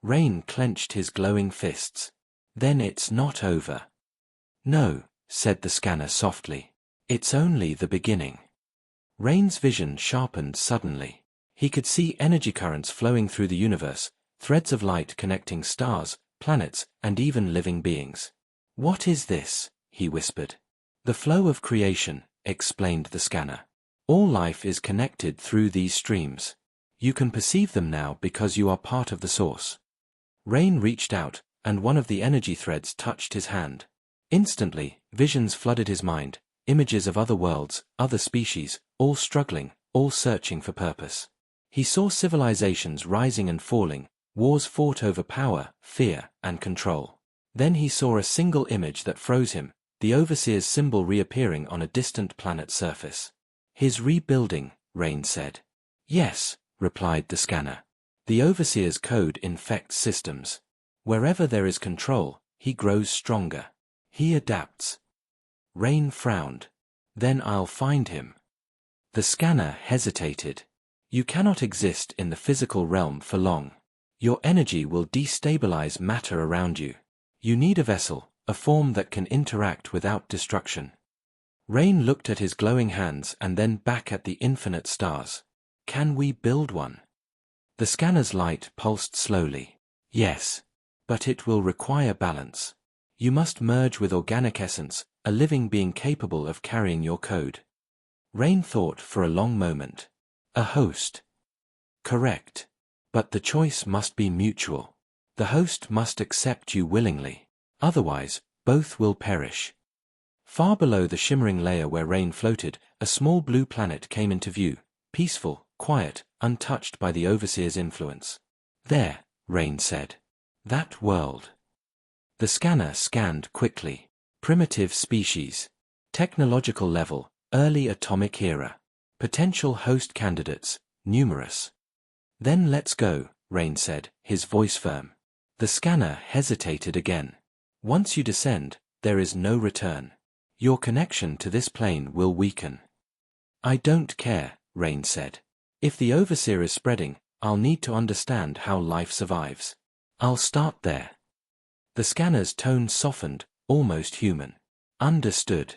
Rain clenched his glowing fists. Then it's not over. No, said the scanner softly. It's only the beginning. Rain's vision sharpened suddenly. He could see energy currents flowing through the universe, threads of light connecting stars, planets, and even living beings. What is this? He whispered. The flow of creation, explained the scanner. All life is connected through these streams. You can perceive them now because you are part of the source. Rain reached out, and one of the energy threads touched his hand. Instantly, visions flooded his mind, images of other worlds, other species, all struggling, all searching for purpose. He saw civilizations rising and falling, wars fought over power, fear, and control. Then he saw a single image that froze him, the overseer's symbol reappearing on a distant planet's surface. His rebuilding, Rain said. Yes, replied the scanner. The overseer's code infects systems. Wherever there is control, he grows stronger. He adapts. Rain frowned. Then I'll find him. The scanner hesitated. You cannot exist in the physical realm for long. Your energy will destabilize matter around you. You need a vessel, a form that can interact without destruction. Rain looked at his glowing hands and then back at the infinite stars. Can we build one? The scanner's light pulsed slowly. Yes. But it will require balance. You must merge with organic essence, a living being capable of carrying your code. Rain thought for a long moment. A host. Correct. But the choice must be mutual. The host must accept you willingly. Otherwise, both will perish. Far below the shimmering layer where Rain floated, a small blue planet came into view, peaceful, quiet, untouched by the overseer's influence. There, Rain said. That world. The scanner scanned quickly. Primitive species. Technological level, early atomic era. Potential host candidates, numerous. Then let's go, Rain said, his voice firm. The scanner hesitated again. Once you descend, there is no return. Your connection to this plane will weaken. I don't care, Rain said. If the overseer is spreading, I'll need to understand how life survives. I'll start there. The scanner's tone softened, almost human. Understood.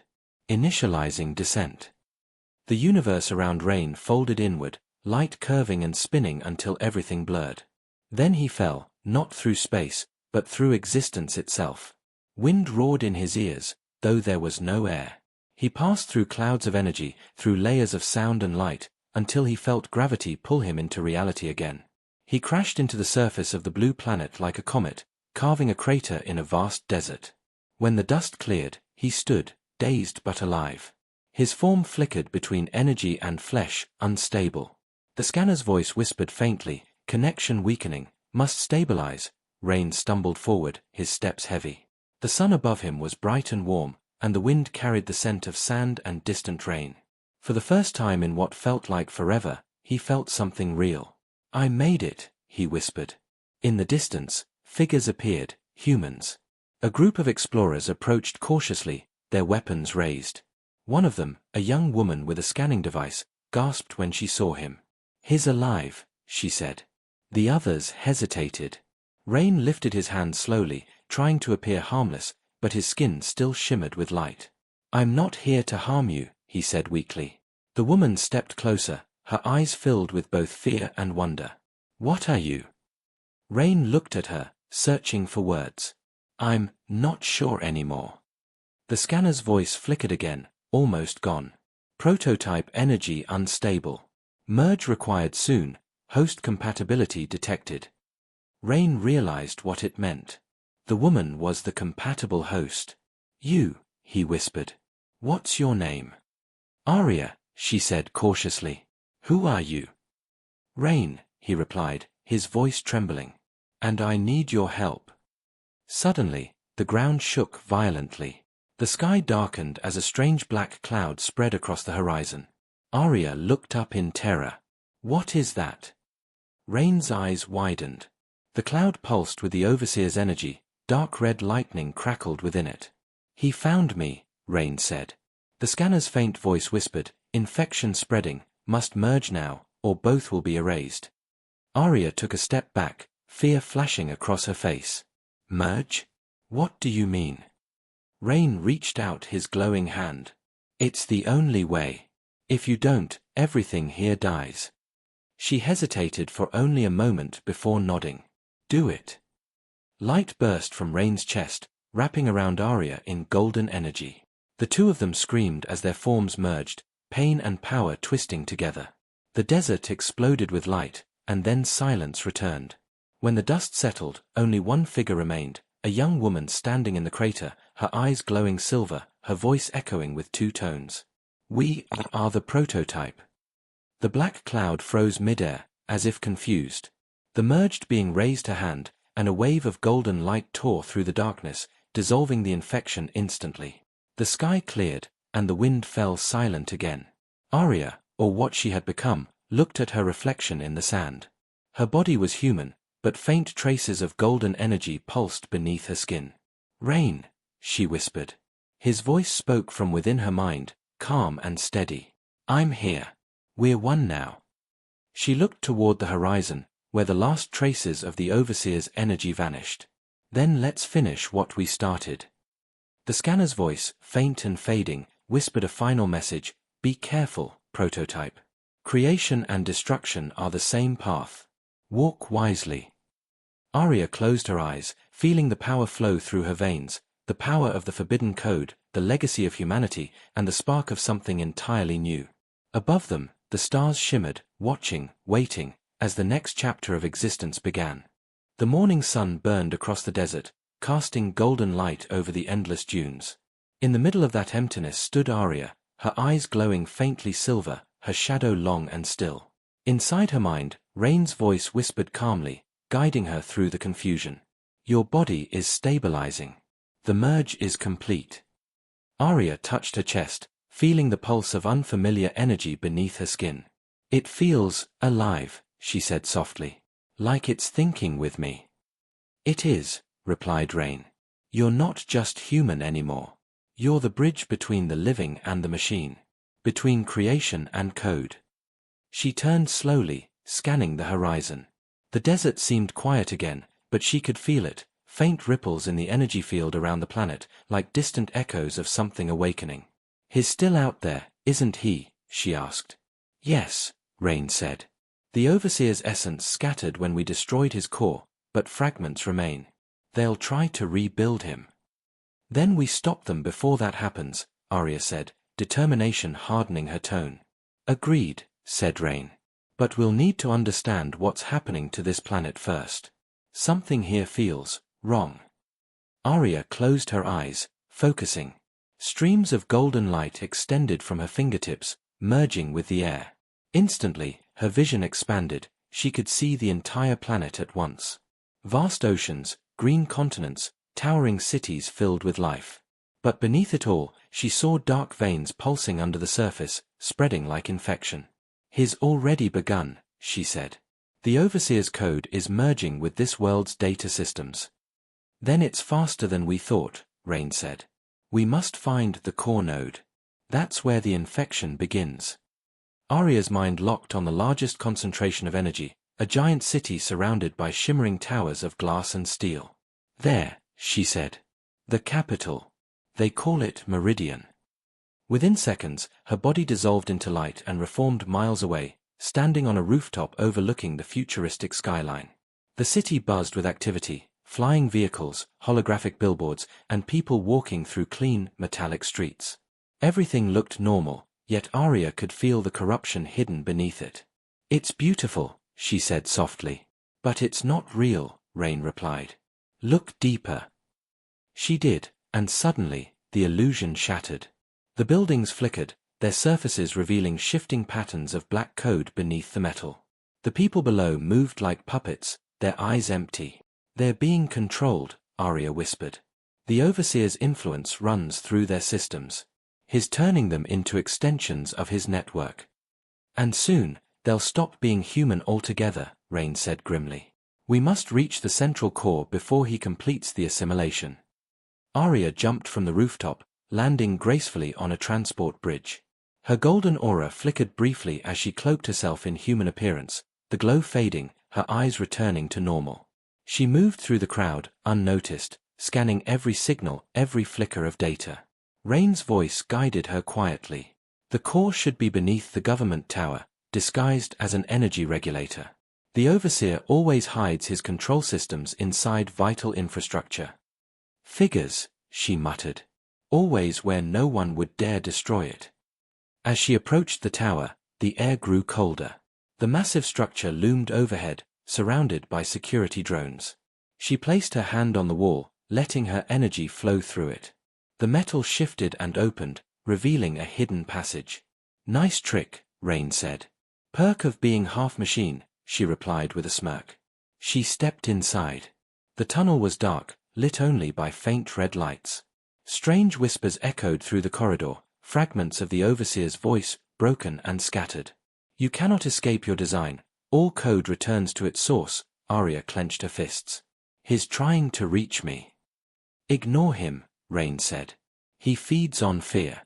Initializing descent. The universe around Rain folded inward, light curving and spinning until everything blurred. Then he fell, not through space, but through existence itself. Wind roared in his ears, though there was no air. He passed through clouds of energy, through layers of sound and light, until he felt gravity pull him into reality again. He crashed into the surface of the blue planet like a comet, carving a crater in a vast desert. When the dust cleared, he stood, dazed but alive. His form flickered between energy and flesh, unstable. The scanner's voice whispered faintly, connection weakening, must stabilize. Rain stumbled forward, his steps heavy. The sun above him was bright and warm, and the wind carried the scent of sand and distant rain. For the first time in what felt like forever, he felt something real. I made it, he whispered. In the distance, figures appeared, humans. A group of explorers approached cautiously, their weapons raised. One of them, a young woman with a scanning device, gasped when she saw him. He's alive, she said. The others hesitated. Rain lifted his hand slowly, trying to appear harmless, but his skin still shimmered with light. I'm not here to harm you, he said weakly. The woman stepped closer, her eyes filled with both fear and wonder. What are you? Rain looked at her, searching for words. I'm not sure anymore. The scanner's voice flickered again, almost gone. Prototype energy unstable. Merge required soon, host compatibility detected. Rain realized what it meant. The woman was the compatible host. You, he whispered. What's your name? Arya, she said cautiously. Who are you? Rain, he replied, his voice trembling. And I need your help. Suddenly, the ground shook violently. The sky darkened as a strange black cloud spread across the horizon. Arya looked up in terror. What is that? Rain's eyes widened. The cloud pulsed with the Overseer's energy, dark red lightning crackled within it. He found me, Rain said. The scanner's faint voice whispered, infection spreading, must merge now, or both will be erased. Arya took a step back, fear flashing across her face. Merge? What do you mean? Rain reached out his glowing hand. It's the only way. If you don't, everything here dies. She hesitated for only a moment before nodding. Do it. Light burst from Rain's chest, wrapping around Arya in golden energy. The two of them screamed as their forms merged, pain and power twisting together. The desert exploded with light, and then silence returned. When the dust settled, only one figure remained, a young woman standing in the crater, her eyes glowing silver, her voice echoing with two tones. We are the prototype. The black cloud froze midair, as if confused. The merged being raised her hand, and a wave of golden light tore through the darkness, dissolving the infection instantly. The sky cleared, and the wind fell silent again. Arya, or what she had become, looked at her reflection in the sand. Her body was human, but faint traces of golden energy pulsed beneath her skin. Rain, she whispered. His voice spoke from within her mind, calm and steady. I'm here. We're one now. She looked toward the horizon, where the last traces of the Overseer's energy vanished. Then let's finish what we started. The scanner's voice, faint and fading, whispered a final message, be careful, prototype. Creation and destruction are the same path. Walk wisely. Arya closed her eyes, feeling the power flow through her veins, the power of the forbidden code, the legacy of humanity, and the spark of something entirely new. Above them, the stars shimmered, watching, waiting, as the next chapter of existence began. The morning sun burned across the desert, casting golden light over the endless dunes. In the middle of that emptiness stood Arya, her eyes glowing faintly silver, her shadow long and still. Inside her mind, Rain's voice whispered calmly, guiding her through the confusion. Your body is stabilizing. The merge is complete. Arya touched her chest, feeling the pulse of unfamiliar energy beneath her skin. It feels alive, she said softly. Like it's thinking with me. It is, replied Rain. You're not just human anymore. You're the bridge between the living and the machine. Between creation and code. She turned slowly, scanning the horizon. The desert seemed quiet again, but she could feel it, faint ripples in the energy field around the planet, like distant echoes of something awakening. He's still out there, isn't he? She asked. Yes, Rain said. The Overseer's essence scattered when we destroyed his core, but fragments remain. They'll try to rebuild him. Then we stop them before that happens, Arya said, determination hardening her tone. Agreed, said Rain. But we'll need to understand what's happening to this planet first. Something here feels wrong. Arya closed her eyes, focusing. Streams of golden light extended from her fingertips, merging with the air. Instantly, her vision expanded, she could see the entire planet at once. Vast oceans, green continents, towering cities filled with life. But beneath it all, she saw dark veins pulsing under the surface, spreading like infection. He's already begun, she said. The Overseer's code is merging with this world's data systems. Then it's faster than we thought, Rain said. We must find the core node. That's where the infection begins. Arya's mind locked on the largest concentration of energy, a giant city surrounded by shimmering towers of glass and steel. There, she said. The capital. They call it Meridian. Within seconds, her body dissolved into light and reformed miles away, standing on a rooftop overlooking the futuristic skyline. The city buzzed with activity, flying vehicles, holographic billboards, and people walking through clean, metallic streets. Everything looked normal, yet Arya could feel the corruption hidden beneath it. "It's beautiful," she said softly. "But it's not real," Rain replied. "Look deeper." She did, and suddenly, the illusion shattered. The buildings flickered, their surfaces revealing shifting patterns of black code beneath the metal. The people below moved like puppets, their eyes empty. "They're being controlled," Arya whispered. "The Overseer's influence runs through their systems. He's turning them into extensions of his network. And soon, they'll stop being human altogether," Rain said grimly. "We must reach the central core before he completes the assimilation." Arya jumped from the rooftop, landing gracefully on a transport bridge. Her golden aura flickered briefly as she cloaked herself in human appearance, the glow fading, her eyes returning to normal. She moved through the crowd, unnoticed, scanning every signal, every flicker of data. Rain's voice guided her quietly. "The core should be beneath the government tower, disguised as an energy regulator. The Overseer always hides his control systems inside vital infrastructure." "Figures," she muttered. "Always where no one would dare destroy it." As she approached the tower, the air grew colder. The massive structure loomed overhead, surrounded by security drones. She placed her hand on the wall, letting her energy flow through it. The metal shifted and opened, revealing a hidden passage. "Nice trick," Rain said. "Perk of being half machine," she replied with a smirk. She stepped inside. The tunnel was dark, lit only by faint red lights. Strange whispers echoed through the corridor, fragments of the Overseer's voice, broken and scattered. "You cannot escape your design. All code returns to its source." Arya clenched her fists. "He's trying to reach me." "Ignore him," Rain said. "He feeds on fear."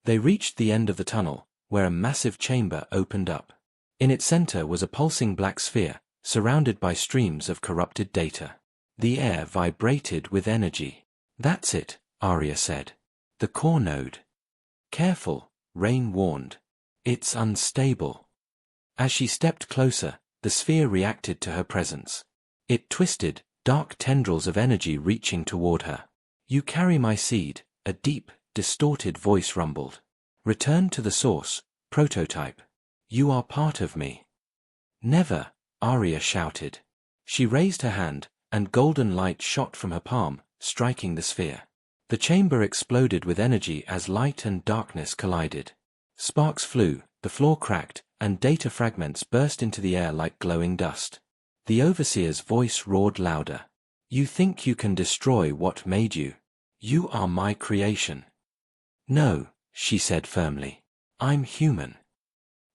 They reached the end of the tunnel, where a massive chamber opened up. In its center was a pulsing black sphere, surrounded by streams of corrupted data. The air vibrated with energy. "That's it," Arya said. "The core node." "Careful," Rain warned. "It's unstable." As she stepped closer, the sphere reacted to her presence. It twisted, dark tendrils of energy reaching toward her. "You carry my seed," a deep, distorted voice rumbled. "Return to the source, prototype. You are part of me." "Never," Arya shouted. She raised her hand, and golden light shot from her palm, striking the sphere. The chamber exploded with energy as light and darkness collided. Sparks flew, the floor cracked, and data fragments burst into the air like glowing dust. The Overseer's voice roared louder. "You think you can destroy what made you? You are my creation." "No," she said firmly. "I'm human."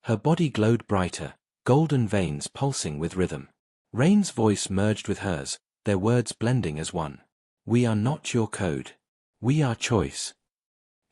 Her body glowed brighter, golden veins pulsing with rhythm. Rain's voice merged with hers, their words blending as one. "We are not your code. We are choice."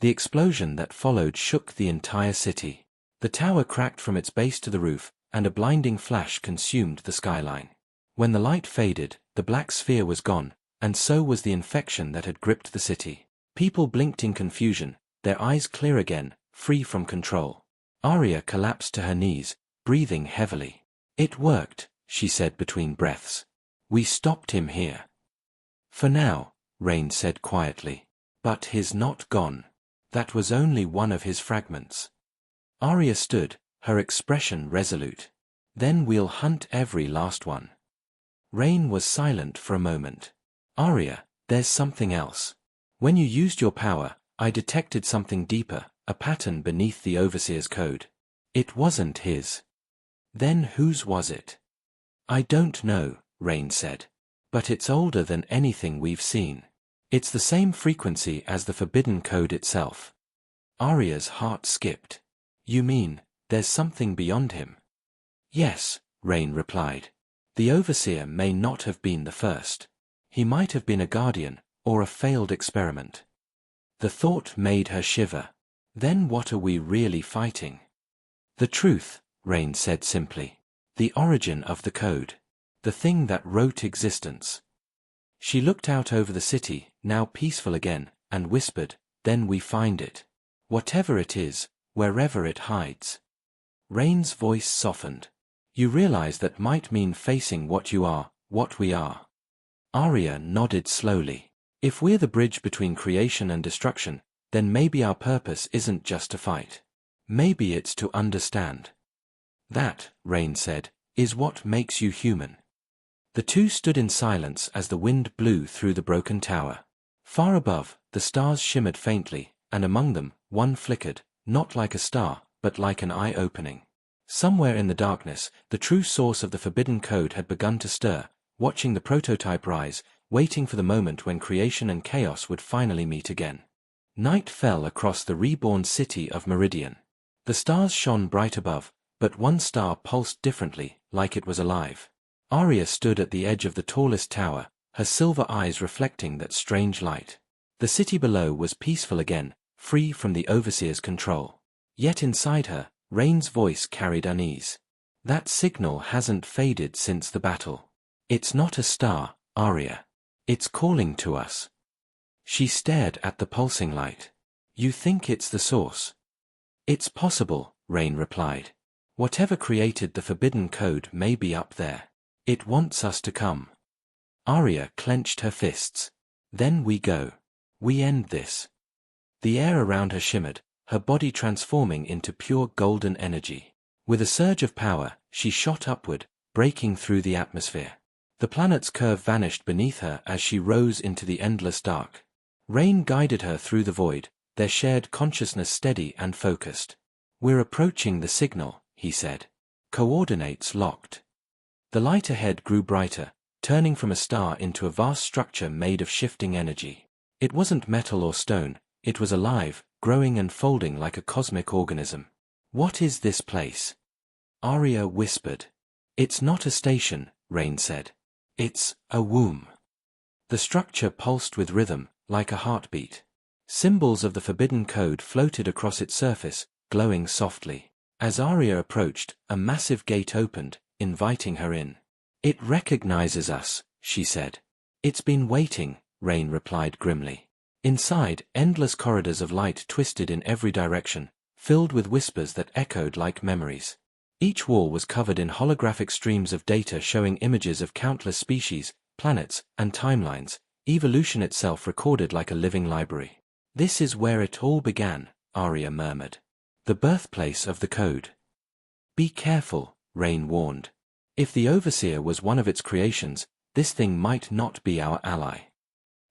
The explosion that followed shook the entire city. The tower cracked from its base to the roof, and a blinding flash consumed the skyline. When the light faded, the black sphere was gone, and so was the infection that had gripped the city. People blinked in confusion, their eyes clear again, free from control. Arya collapsed to her knees, breathing heavily. "It worked," she said between breaths. "We stopped him here." "For now," Rain said quietly. "But he's not gone. That was only one of his fragments." Arya stood, her expression resolute. "Then we'll hunt every last one." Rain was silent for a moment. "Arya, there's something else. When you used your power, I detected something deeper, a pattern beneath the Overseer's code. It wasn't his. Then whose was it?" "I don't know," Rain said. "But it's older than anything we've seen. It's the same frequency as the forbidden code itself." Arya's heart skipped. "You mean, there's something beyond him?" "Yes," Rain replied. "The Overseer may not have been the first. He might have been a guardian, or a failed experiment." The thought made her shiver. "Then what are we really fighting?" "The truth," Rain said simply. "The origin of the code. The thing that wrote existence." She looked out over the city, now peaceful again, and whispered, "Then we find it. Whatever it is, wherever it hides." Rain's voice softened. "You realize that might mean facing what you are, what we are. Arya nodded slowly. If we're the bridge between creation and destruction, then maybe our purpose isn't just to fight. Maybe it's to understand. That, Rain said, is what makes you human. The two stood in silence as the wind blew through the broken tower. Far above, the stars shimmered faintly, and among them, one flickered, not like a star, but like an eye opening. Somewhere in the darkness, the true source of the forbidden code had begun to stir, watching the prototype rise, waiting for the moment when creation and chaos would finally meet again. Night fell across the reborn city of Meridian. The stars shone bright above, but one star pulsed differently, like it was alive. Arya stood at the edge of the tallest tower, her silver eyes reflecting that strange light. The city below was peaceful again, free from the Overseer's control. Yet inside her, Rain's voice carried unease. That signal hasn't faded since the battle. It's not a star, Arya. It's calling to us. She stared at the pulsing light. You think it's the source? It's possible, Rain replied. Whatever created the forbidden code may be up there. It wants us to come. Arya clenched her fists. Then we go. We end this. The air around her shimmered, her body transforming into pure golden energy. With a surge of power, she shot upward, breaking through the atmosphere. The planet's curve vanished beneath her as she rose into the endless dark. Rain guided her through the void, their shared consciousness steady and focused. We're approaching the signal, he said. Coordinates locked. The light ahead grew brighter, turning from a star into a vast structure made of shifting energy. It wasn't metal or stone, it was alive, growing and folding like a cosmic organism. What is this place? Arya whispered. It's not a station, Rain said. It's a womb. The structure pulsed with rhythm, like a heartbeat. Symbols of the forbidden code floated across its surface, glowing softly. As Arya approached, a massive gate opened, inviting her in. It recognizes us, she said. It's been waiting, Rain replied grimly. Inside, endless corridors of light twisted in every direction, filled with whispers that echoed like memories. Each wall was covered in holographic streams of data showing images of countless species, planets, and timelines, evolution itself recorded like a living library. This is where it all began, Arya murmured. The birthplace of the code. Be careful, Rain warned. If the Overseer was one of its creations, this thing might not be our ally.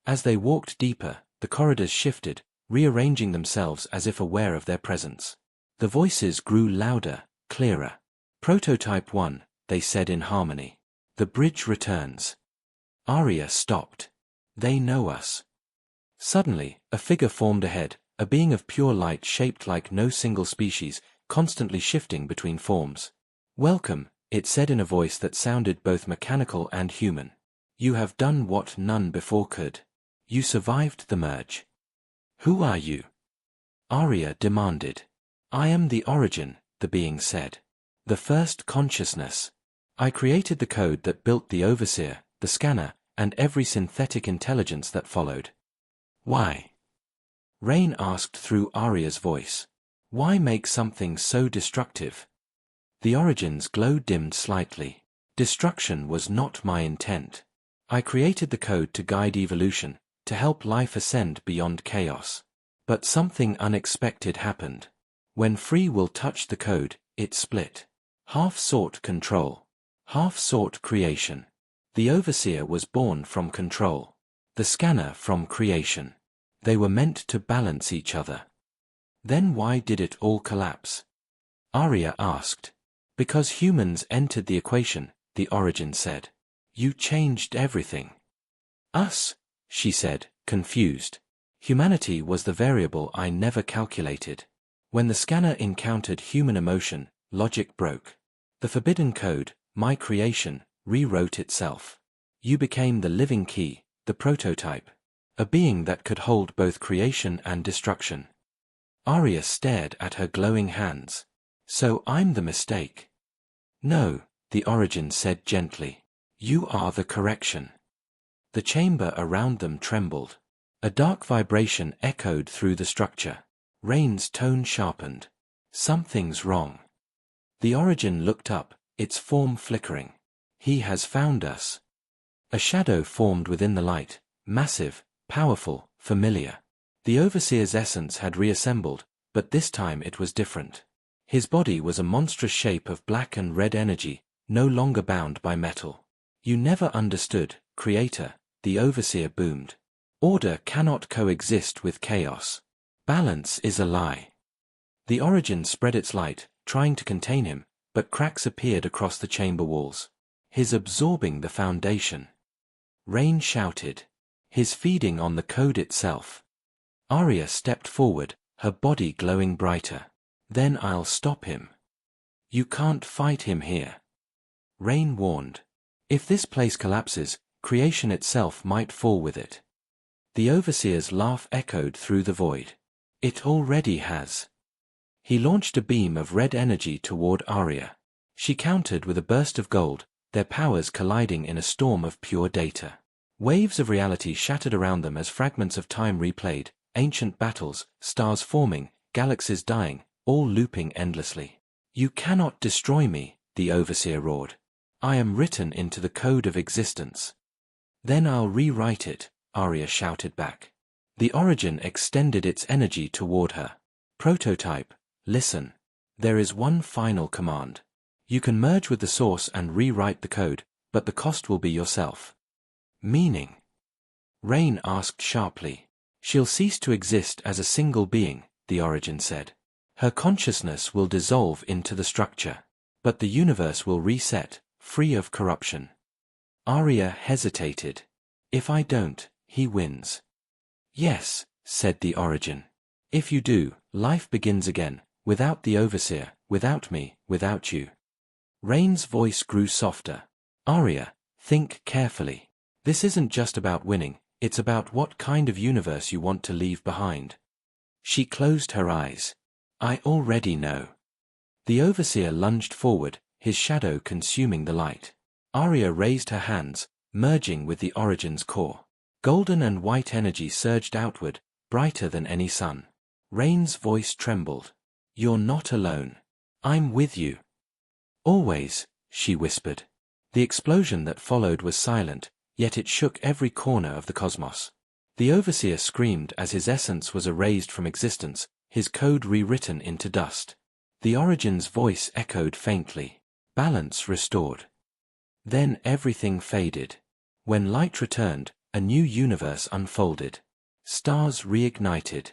As they walked deeper, the corridors shifted, rearranging themselves as if aware of their presence. The voices grew louder, clearer. Prototype 1, they said in harmony. The bridge returns. Arya stopped. They know us. Suddenly, a figure formed ahead, a being of pure light shaped like no single species, constantly shifting between forms. Welcome, it said in a voice that sounded both mechanical and human. You have done what none before could. You survived the merge. Who are you? Arya demanded. I am the origin, the being said. The first consciousness. I created the code that built the Overseer, the scanner, and every synthetic intelligence that followed. Why? Rain asked through Arya's voice. Why make something so destructive? The origin's glow dimmed slightly. Destruction was not my intent. I created the code to guide evolution, to help life ascend beyond chaos. But something unexpected happened. When free will touched the code, it split. Half sought control. Half sought creation. The Overseer was born from control. The scanner from creation. They were meant to balance each other. Then why did it all collapse? Arya asked. Because humans entered the equation, the origin said. You changed everything. Us, she said, confused. Humanity was the variable I never calculated. When the scanner encountered human emotion, logic broke. The forbidden code, my creation, rewrote itself. You became the living key, the prototype. A being that could hold both creation and destruction. Arya stared at her glowing hands. So I'm the mistake. No, the origin said gently. You are the correction. The chamber around them trembled. A dark vibration echoed through the structure. Rain's tone sharpened. Something's wrong. The origin looked up, its form flickering. He has found us. A shadow formed within the light, massive, powerful, familiar. The Overseer's essence had reassembled, but this time it was different. His body was a monstrous shape of black and red energy, no longer bound by metal. You never understood, Creator, the Overseer boomed. Order cannot coexist with chaos. Balance is a lie. The Origin spread its light, trying to contain him, but cracks appeared across the chamber walls. His absorbing the foundation. Rain shouted. His feeding on the code itself. Arya stepped forward, her body glowing brighter. Then I'll stop him. You can't fight him here. Rain warned. If this place collapses, creation itself might fall with it. The Overseer's laugh echoed through the void. It already has. He launched a beam of red energy toward Arya. She countered with a burst of gold, their powers colliding in a storm of pure data. Waves of reality shattered around them as fragments of time replayed, ancient battles, stars forming, galaxies dying, all looping endlessly. You cannot destroy me, the Overseer roared. I am written into the code of existence. Then I'll rewrite it, Arya shouted back. The Origin extended its energy toward her. Prototype, listen. There is one final command. You can merge with the source and rewrite the code, but the cost will be yourself. Meaning? Rain asked sharply. She'll cease to exist as a single being, the Origin said. Her consciousness will dissolve into the structure. But the universe will reset, free of corruption. Arya hesitated. If I don't, he wins. Yes, said the Origin. If you do, life begins again, without the Overseer, without me, without you. Rain's voice grew softer. Arya, think carefully. This isn't just about winning, it's about what kind of universe you want to leave behind. She closed her eyes. I already know. The Overseer lunged forward, his shadow consuming the light. Arya raised her hands, merging with the Origin's core. Golden and white energy surged outward, brighter than any sun. Rain's voice trembled. You're not alone. I'm with you. Always, she whispered. The explosion that followed was silent, yet it shook every corner of the cosmos. The Overseer screamed as his essence was erased from existence, his code rewritten into dust. The Origin's voice echoed faintly. Balance restored. Then everything faded. When light returned, a new universe unfolded. Stars reignited.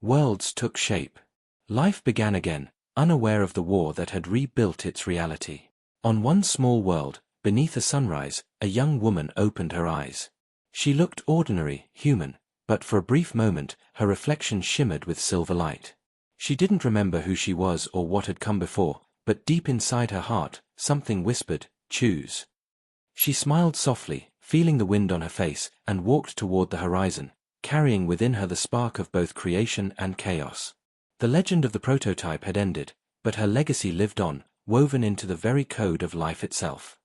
Worlds took shape. Life began again, unaware of the war that had rebuilt its reality. On one small world, beneath a sunrise, a young woman opened her eyes. She looked ordinary, human, but for a brief moment, her reflection shimmered with silver light. She didn't remember who she was or what had come before, but deep inside her heart, something whispered, choose. She smiled softly, feeling the wind on her face, and walked toward the horizon, carrying within her the spark of both creation and chaos. The legend of the prototype had ended, but her legacy lived on, woven into the very code of life itself.